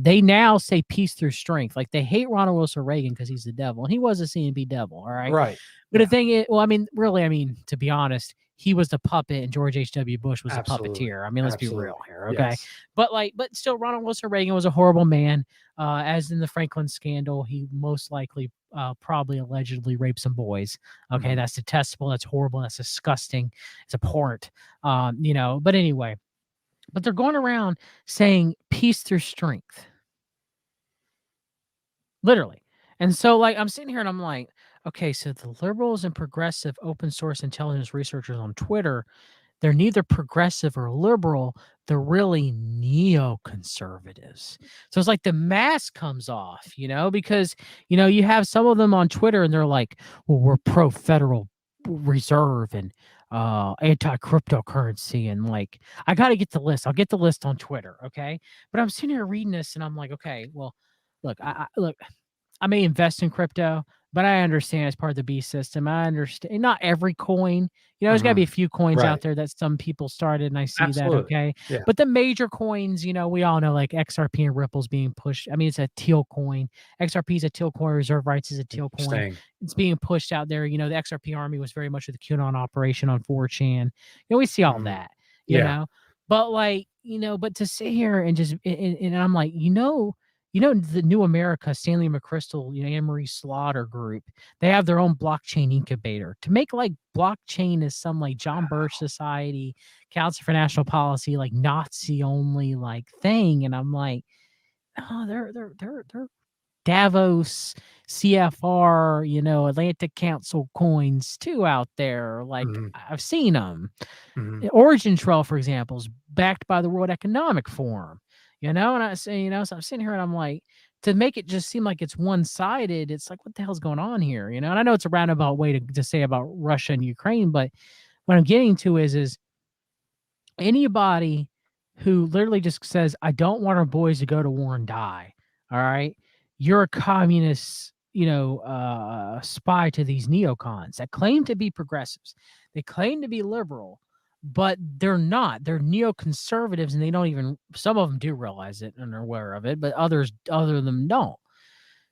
They now say peace through strength. Like they hate Ronald Wilson Reagan because he's the devil, and he was a CNB devil. All right, right. But the thing is, well, to be honest, he was the puppet, and George H.W. Bush was Absolutely. the puppeteer. I mean, let's be real here, okay? Yes. But still, Ronald Wilson Reagan was a horrible man. As in the Franklin scandal, he most likely, probably allegedly raped some boys. Okay, that's detestable. That's horrible. That's disgusting. It's abhorrent. But anyway, but they're going around saying peace through strength, literally. And so, like, I'm sitting here and I'm like, okay, so the liberals and progressive open source intelligence researchers on Twitter, they're neither progressive or liberal. They're really neoconservatives. So it's like the mask comes off, because, you have some of them on Twitter and they're like, well, we're pro Federal Reserve and anti-cryptocurrency. And like, I got to get the list. I'll get the list on Twitter. Okay. But I'm sitting here reading this and I'm like, okay, well, look, I may invest in crypto, but I understand it's part of the B system. I understand not every coin, there's got to be a few coins out there that some people started, and I see that. Okay. Yeah. But the major coins, we all know, like XRP and Ripple's being pushed. I mean, it's a teal coin. XRP is a teal coin. Reserve Rights is a teal coin. It's being pushed out there. The XRP army was very much with the QAnon operation on 4chan. We see all that, you know, but but to sit here and just, and I'm like, the New America, Stanley McChrystal, Anne-Marie Slaughter group, they have their own blockchain incubator to make like blockchain is some like John Birch Society, Council for National Policy, like Nazi only like thing. And I'm like, oh, they're Davos CFR, Atlantic Council coins too out there. Like Mhm, I've seen them. mhm. Origin Trail, for example, is backed by the World Economic Forum. And I say, so I'm sitting here and I'm like, to make it just seem like it's one-sided, it's like, what the hell's going on here? And I know it's a roundabout way to say about Russia and Ukraine, but what I'm getting to is anybody who literally just says, I don't want our boys to go to war and die. All right. You're a communist, spy to these neocons that claim to be progressives. They claim to be liberal, but they're not. They're neoconservatives, and they don't even, some of them do realize it and are aware of it, but other of them don't.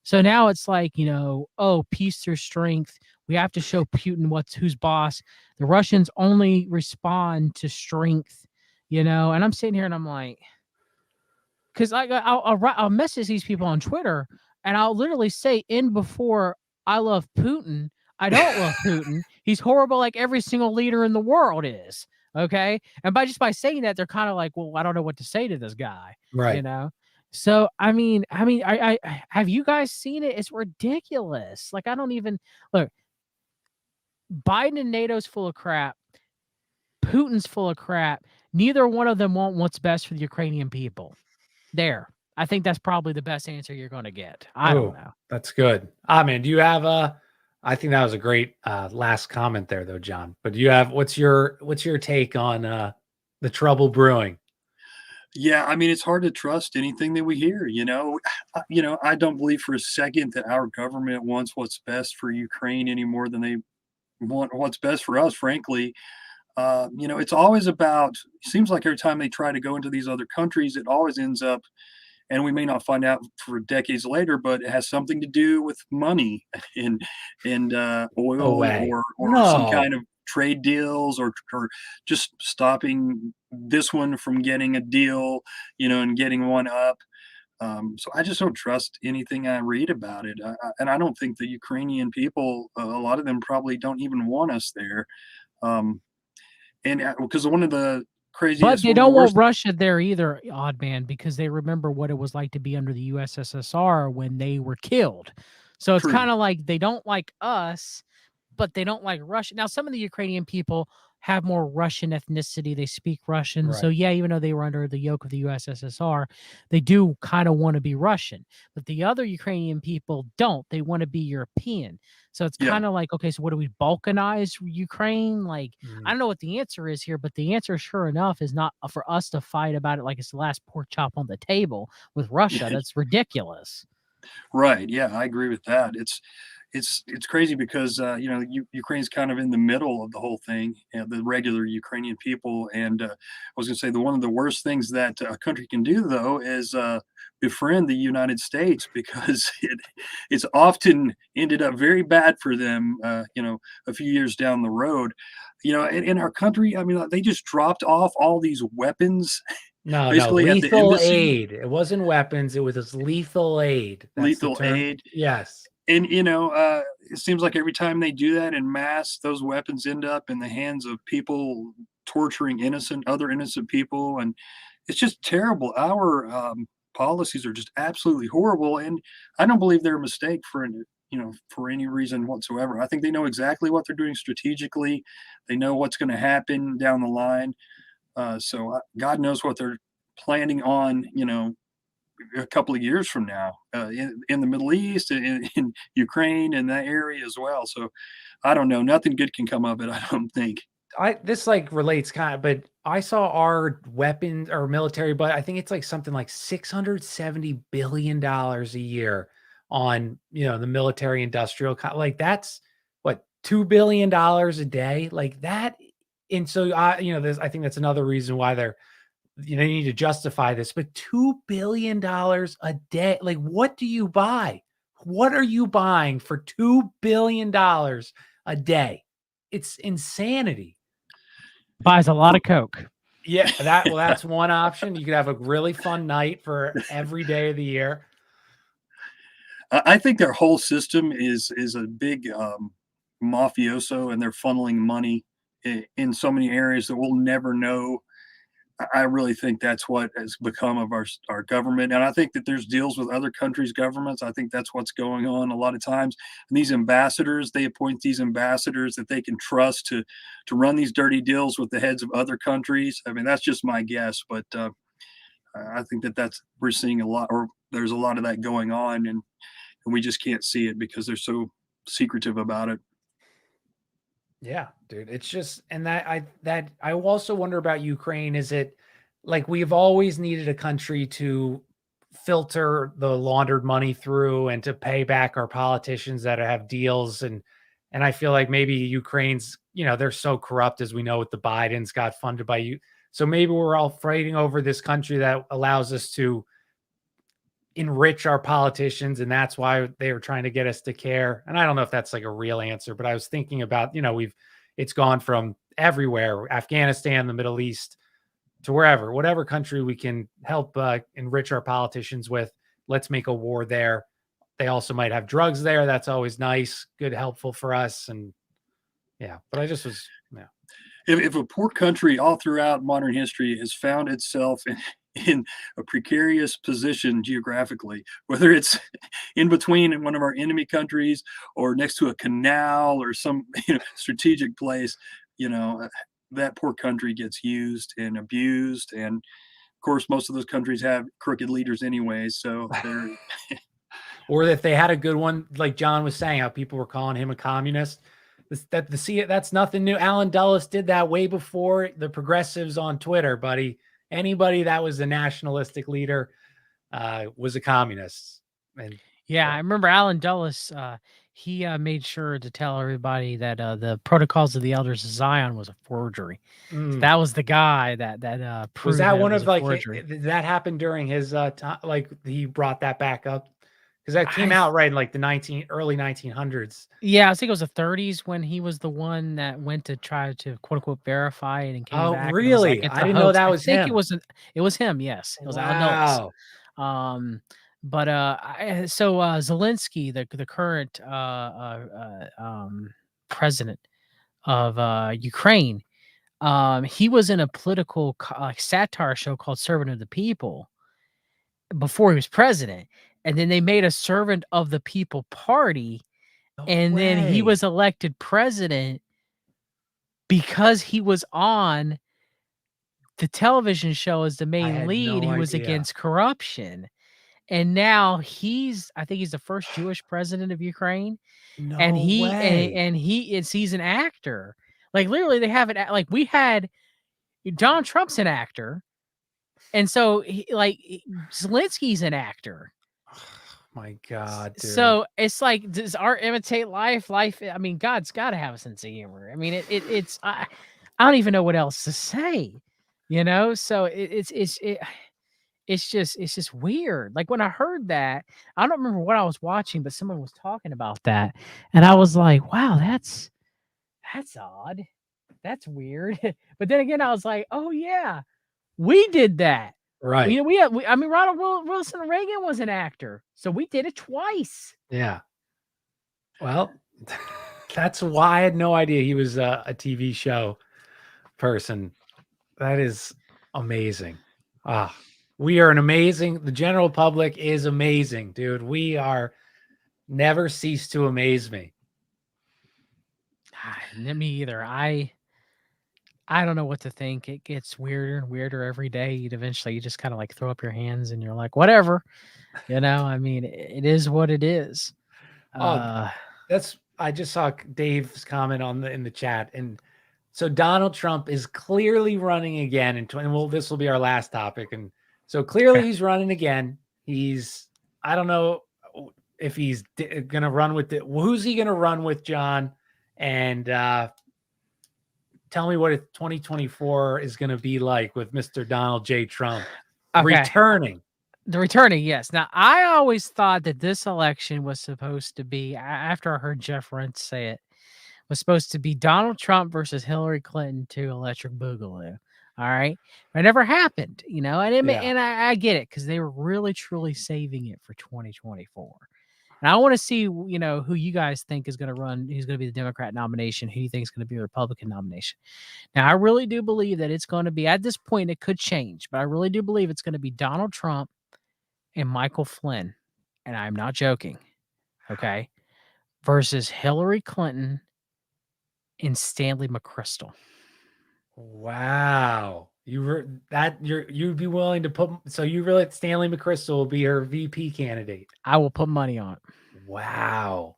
So now it's like, oh, peace through strength. We have to show Putin who's boss. The Russians only respond to strength, and I'm sitting here and I'm like, because I'll message these people on Twitter and I'll literally say in before, I love Putin. I don't love Putin. He's horrible like every single leader in the world is. Okay. And by saying that, they're kind of like, well, I don't know what to say to this guy, you Right. know? So I have you guys seen it? It's ridiculous. Like I don't even look. Biden and NATO's full of crap. Putin's full of crap. Neither one of them want what's best for the Ukrainian people. There. I think that's probably the best answer you're going to get. I don't Oh, know. that's good. Man, do you have I think that was a great last comment there though, John. But do you have what's your take on the trouble brewing? Yeah, I mean, it's hard to trust anything that we hear, I don't believe for a second that our government wants what's best for Ukraine any more than they want what's best for us, frankly. It's always about, seems like every time they try to go into these other countries, it always ends up, and we may not find out for decades later, but it has something to do with money and No oil way. or some No. kind of trade deals or just stopping this one from getting a deal, and getting one up. So I just don't trust anything I read about it, and I don't think the Ukrainian people, a lot of them probably don't even want us there. Um, and because one of the But craziest, they one of the don't want worst. Russia there either, odd man, because they remember what it was like to be under the USSR when they were killed. So it's True. kind of like they don't like us, but they don't like Russia. Now, some of the Ukrainian people have more Russian ethnicity. They speak Russian. So, Right. yeah, even though they were under the yoke of the USSR, they do kind of want to be Russian. But the other Ukrainian people don't. They want to be European. So it's Yeah. kind of like, okay, so what do we balkanize Ukraine? Like, I Mhm. don't know what the answer is here, but the answer, sure enough, is not for us to fight about it like it's the last pork chop on the table with Russia. That's ridiculous. Right. Yeah, I agree with that. It's crazy because Ukraine's kind of in the middle of the whole thing, the regular Ukrainian people. And I was going to say the one of the worst things that a country can do though is befriend the United States because it's often ended up very bad for them. A few years down the road. In our country, I mean, they just dropped off all these weapons No, no, basically at the lethal embassy, aid. It wasn't weapons, it was lethal aid. That's the lethal term. aid. Yes. And, it seems like every time they do that in mass, those weapons end up in the hands of people torturing other innocent people. And it's just terrible. Our policies are just absolutely horrible. And I don't believe they're a mistake for any reason whatsoever. I think they know exactly what they're doing strategically. They know what's going to happen down the line. So God knows what they're planning on, a couple of years from now in the Middle East, in Ukraine, and that area as well. So I don't know. Nothing good can come of it. I don't think. This like relates kind of, but I saw our weapons or military, but I think it's like something like $670 billion a year on, the military industrial, like that's what, $2 billion a day, like that. And so I think that's another reason why they need to justify this, but $2 billion a day, like what do you buy? What are you buying for $2 billion a day? It's insanity. Buys a lot of Coke. Yeah, that's one option. You could have a really fun night for every day of the year. I think their whole system is a big mafioso, and they're funneling money in so many areas that we'll never know. I really think that's what has become of our government, and I think that there's deals with other countries' governments. I think that's what's going on a lot of times. And these ambassadors, they appoint these ambassadors that they can trust to run these dirty deals with the heads of other countries. I mean, that's just my guess, but I think that we're seeing a lot, or there's a lot of that going on, and we just can't see it because they're so secretive about it. Yeah, dude. It's just, and I also wonder about Ukraine. Is it like we've always needed a country to filter the laundered money through and to pay back our politicians that have deals, and I feel like maybe Ukraine's, they're so corrupt, as we know, with the Bidens, got funded by you. So maybe we're all fighting over this country that allows us to enrich our politicians, and that's why they were trying to get us to care. And I don't know if that's like a real answer, but I was thinking about, it's gone from everywhere, Afghanistan, the Middle East, to whatever country we can help enrich our politicians with. Let's make a war there. They also might have drugs there. That's always nice, good, helpful for us. And yeah, but I just was, yeah. If a poor country all throughout modern history has found itself in a precarious position geographically, whether it's in between one of our enemy countries or next to a canal or some strategic place, that poor country gets used and abused. And of course, most of those countries have crooked leaders anyway. So they're or if they had a good one, like John was saying, how people were calling him a communist. That's nothing new. Alan Dulles did that way before the progressives on Twitter, buddy. Anybody that was a nationalistic leader was a communist. And yeah, I remember Alan Dulles. He made sure to tell everybody that the Protocols of the Elders of Zion was a forgery. So that was the guy that proved was that one of forgery. That happened during his time, like he brought that back up. Because that came out right in like the early 1900s. Yeah, I think it was the 30s when he was the one that went to try to quote unquote verify it and came back. Oh, really? Like, I didn't know that was him. I think it was him. Yes, it was Alan Dulles. But so Zelensky, the current president of Ukraine, he was in a political satire show called Servant of the People before he was president. And then they made a Servant of the People party. And then he was elected president because he was on the television show as the main lead. He was against corruption. And now I think he's the first Jewish president of Ukraine. And he's an actor. Like literally they have it like we had Donald Trump's an actor. And so Zelensky's an actor. My God, dude. So it's like, does art imitate life? I mean, God's got to have a sense of humor. I mean, it's I don't even know what else to say, So it's just weird. Like when I heard that, I don't remember what I was watching, but someone was talking about that, and I was like, wow, that's odd, that's weird. But then again, I was like, oh yeah, we did that. Right. I mean, Ronald Wilson Reagan was an actor, so we did it twice. Yeah. Well, that's why I had no idea he was a TV show person. That is amazing. We are the general public is amazing, dude. We are never cease to amaze me. Me either. I don't know what to think. It gets weirder and weirder every day. You just kind of like throw up your hands and you're like, whatever, I mean, it is what it is. I just saw Dave's comment in the chat. And so Donald Trump is clearly running again. And this will be our last topic. And so clearly he's running again. I don't know if he's going to run with who's he going to run with, John? And, tell me what 2024 is going to be like with Mr. Donald J. Trump returning. The returning, yes. Now, I always thought that this election was supposed to be, after I heard Jeff Rentz say it, was supposed to be Donald Trump versus Hillary Clinton to Electric Boogaloo. All right. But it never happened, and I get it because they were really, truly saving it for 2024. And I want to see, who you guys think is going to run, who's going to be the Democrat nomination, who you think is going to be the Republican nomination. Now, I really do believe that it's going to be, at this point, it could change, but I really do believe it's going to be Donald Trump and Michael Flynn. And I'm not joking. Okay. Versus Hillary Clinton and Stanley McChrystal. Wow. You'd be willing to put, so you really, Stanley McChrystal will be her VP candidate. I will put money on it. Wow.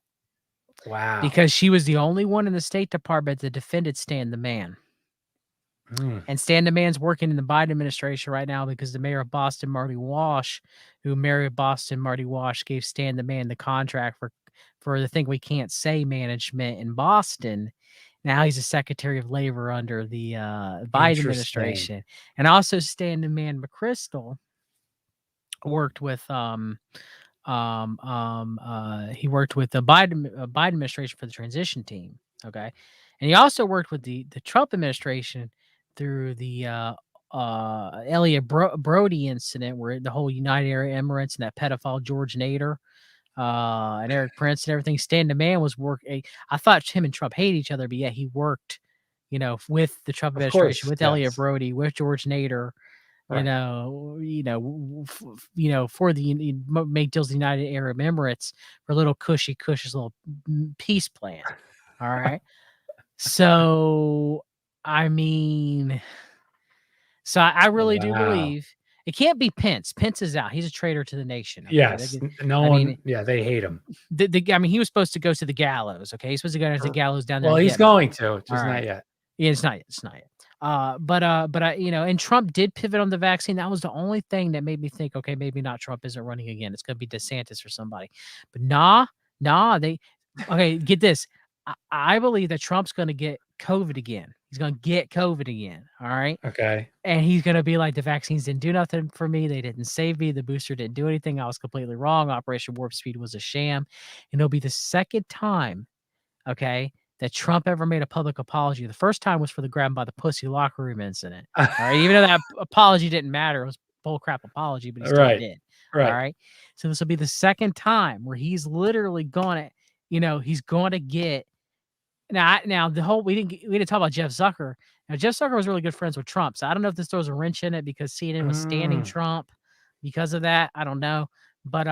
Because she was the only one in the State Department that defended Stan the Man. And Stan the Man's working in the Biden administration right now because the mayor of Boston, Marty Walsh, Marty Walsh gave Stan the Man the contract for the thing we can't say management in Boston. Now he's a Secretary of Labor under the Biden administration. And also Stan the Man McChrystal worked with he worked with the Biden administration for the transition team. Okay. And he also worked with the Trump administration through the Elliot Brody incident, where the whole United Arab Emirates and that pedophile George Nader and Eric Prince and everything. Stan the Man was I thought him and Trump hate each other, but yet he worked, with the Trump administration, with Elliot Brody, with George Nader, right. For the make deals with the United Arab Emirates for a little Cush's little peace plan. All right. So, I mean, I really do believe it can't be Pence. Pence is out. He's a traitor to the nation. Okay? Yes. They hate him. He was supposed to go to the gallows. Okay. He's supposed to go to the gallows down there. Well, he's going to, just not yet. Yeah, it's not yet. But and Trump did pivot on the vaccine. That was the only thing that made me think, okay, maybe not Trump isn't running again. It's going to be DeSantis or somebody. But get this. I believe that Trump's going to get COVID again. He's going to get COVID again. All right. Okay. And he's going to be like, the vaccines didn't do nothing for me. They didn't save me. The booster didn't do anything. I was completely wrong. Operation Warp Speed was a sham. And it'll be the second time, okay, that Trump ever made a public apology. The first time was for the grab him by the pussy locker room incident. All right. Even though that apology didn't matter, it was a bullcrap apology, but he still did. Right. All right. So this will be the second time where he's literally going to, he's going to get. Now the whole we didn't talk about Jeff Zucker. Now Jeff Zucker was really good friends with Trump, so I don't know if this throws a wrench in it because CNN was standing Trump because of that. I don't know, but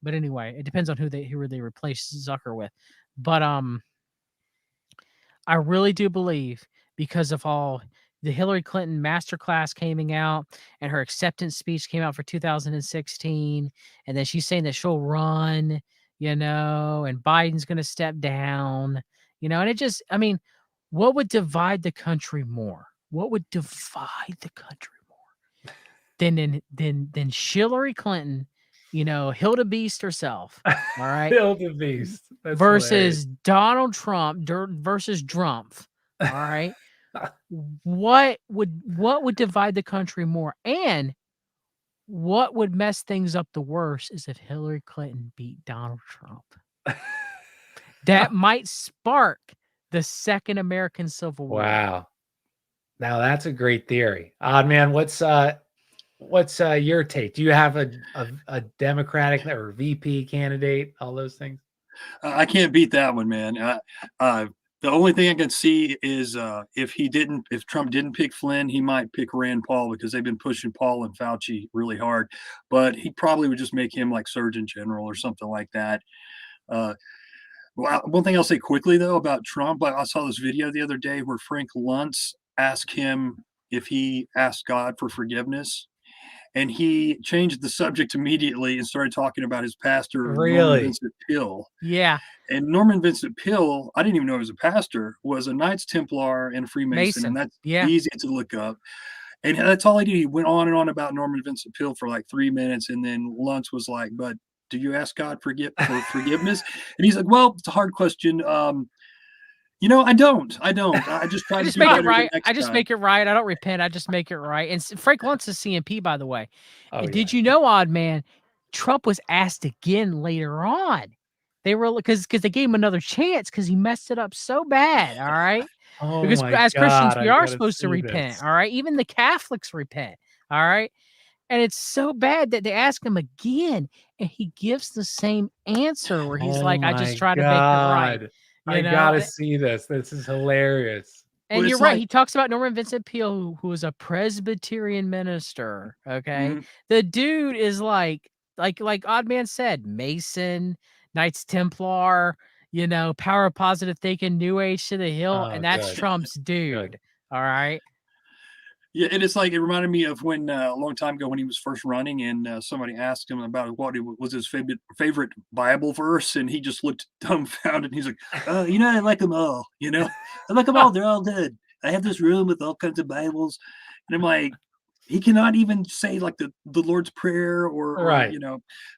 anyway, it depends on who they replace Zucker with. But I really do believe, because of all the Hillary Clinton masterclass coming out and her acceptance speech came out for 2016, and then she's saying that she'll run, and Biden's going to step down. And it just, what would divide the country more? What would divide the country more than Hillary Clinton, Hilda Beast herself, all right? Hilda Beast. That's versus hilarious. Donald Trump versus Trump, all right? What would divide the country more? And what would mess things up the worst is if Hillary Clinton beat Donald Trump. That might spark the second American Civil War. Wow. Now that's a great theory. Odd man, what's your take? Do you have a Democratic or VP candidate? All those things? I can't beat that one, man. The only thing I can see is if Trump didn't pick Flynn, he might pick Rand Paul, because they've been pushing Paul and Fauci really hard. But he probably would just make him like Surgeon General or something like that. Well, one thing I'll say quickly, though, about Trump, I saw this video the other day where Frank Luntz asked him if he asked God for forgiveness, and he changed the subject immediately and started talking about his pastor, Norman Vincent Peale. Yeah. And Norman Vincent Peale, I didn't even know he was a pastor, was a Knights Templar and a Freemason, and that's easy to look up. And that's all he did. He went on and on about Norman Vincent Peale for like 3 minutes, and then Luntz was like, but do you ask God for forgiveness? And he's like, well, it's a hard question. I don't. I just try to make it right. Make it right. I don't repent. I just make it right. And Frank Luntz is CMP, by the way. Did you know, Odd Man, Trump was asked again later on. They were because they gave him another chance because he messed it up so bad. All right. Because as Christians, we are supposed to repent. All right. Even the Catholics repent. All right. And it's so bad that they ask him again, and he gives the same answer where he's Oh like, "I just my try to make it right," God. I you know? gotta see this. This is hilarious. Well, And you're it's right, like he talks about Norman Vincent Peale, who was a Presbyterian minister, okay? mhm, The dude is like Odd Man said, Mason, Knights Templar, power of positive thinking, New Age to the hill, Oh, and that's good. Trump's Good. dude, alright? yeah, and it's like it reminded me of when a long time ago when he was first running, and somebody asked him about what was his favorite Bible verse, and he just looked dumbfounded. And he's like, I like them all. I like them all. They're all good. I have this room with all kinds of Bibles, and I'm like, he cannot even say like the Lord's Prayer or Right.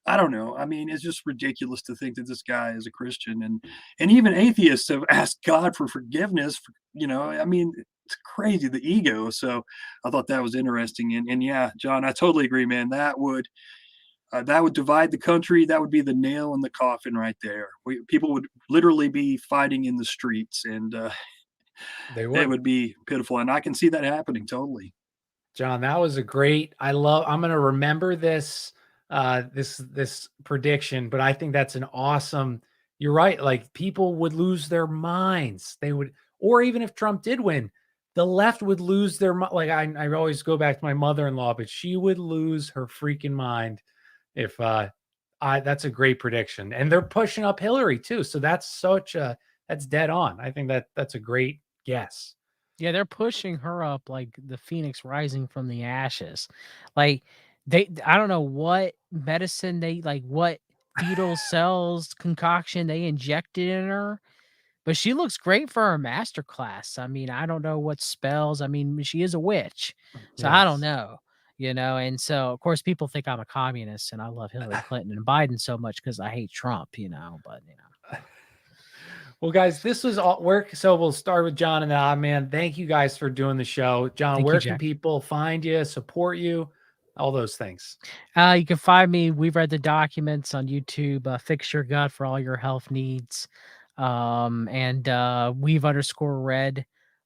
I don't know. I mean, it's just ridiculous to think that this guy is a Christian, and even atheists have asked God for forgiveness. I mean, it's crazy the ego. So I thought that was interesting, and yeah, John, I totally agree, man. That would divide the country. That would be the nail in the coffin right there. People would literally be fighting in the streets, and They it would. would be pitiful. And I can see that happening totally. John, that was a great. I'm gonna remember this prediction, but I think that's an awesome. You're right. Like people would lose their minds. They would, or even if Trump did win, the left would lose their like I always go back to my mother-in-law, but she would lose her freaking mind if I that's a great prediction. And they're pushing up Hillary too. So that's dead on. I think that's a great guess. Yeah, they're pushing her up like the phoenix rising from the ashes. Like I don't know what medicine what fetal cells concoction they injected in her, but she looks great for her master class. I mean, I don't know what spells. I mean, she is a witch. So I don't Yes. know. And so of course people think I'm a communist and I love Hillary Clinton and Biden so much because I hate Trump, but Well, guys, this was all work. So we'll start with John and the Odd Man. Thank you guys for doing the show. John, thank you, where can Jack. people find you, support you, all those things? You can find me. We've read the documents on YouTube. Fix Your Gut for all your health needs. And we've _read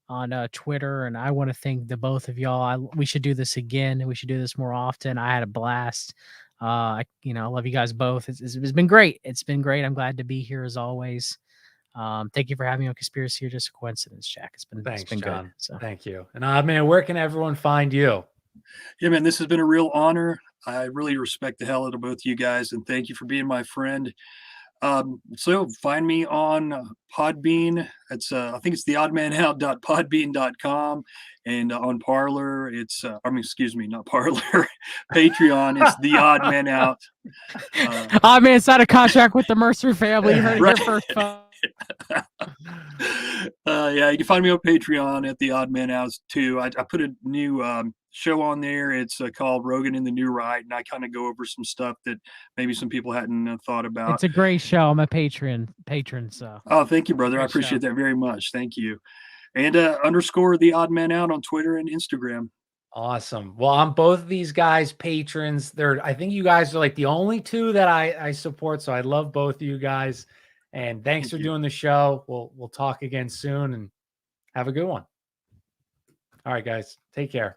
on Twitter. And I want to thank the both of y'all. We should do this again. We should do this more often. I had a blast. I love you guys both. It's been great. It's been great. I'm glad to be here as always. Thank you for having me on Conspiracy or Just a Coincidence, Jack. It's Thanks, been John. good. So Thank you. And Odd Man, where can everyone find you? Yeah, man, this has been a real honor. I really respect the hell out of both you guys, and thank you for being my friend. So find me on Podbean. I think it's theoddmanout.podbean.com, and on Parlor, excuse me, not Parlor, Patreon. It's The Odd Man Out. oh man, it's not a contract with the Mercer family. You heard it Right. here first, folks. Yeah, you can find me on Patreon at The Odd Man Out too. I put a new show on there. It's called Rogan in the New Right, and I kind of go over some stuff that maybe some people hadn't thought about. It's a great show. I'm a patron, so. Oh, thank you, brother. I Great show. appreciate that very much. Thank you. And _ The Odd Man Out on Twitter and Instagram. Awesome. Well, I'm both of these guys patrons. I think you guys are like the only two that I support. So I love both of you guys. And thanks for doing the show. We'll talk again soon and have a good one. All right, guys. Take care.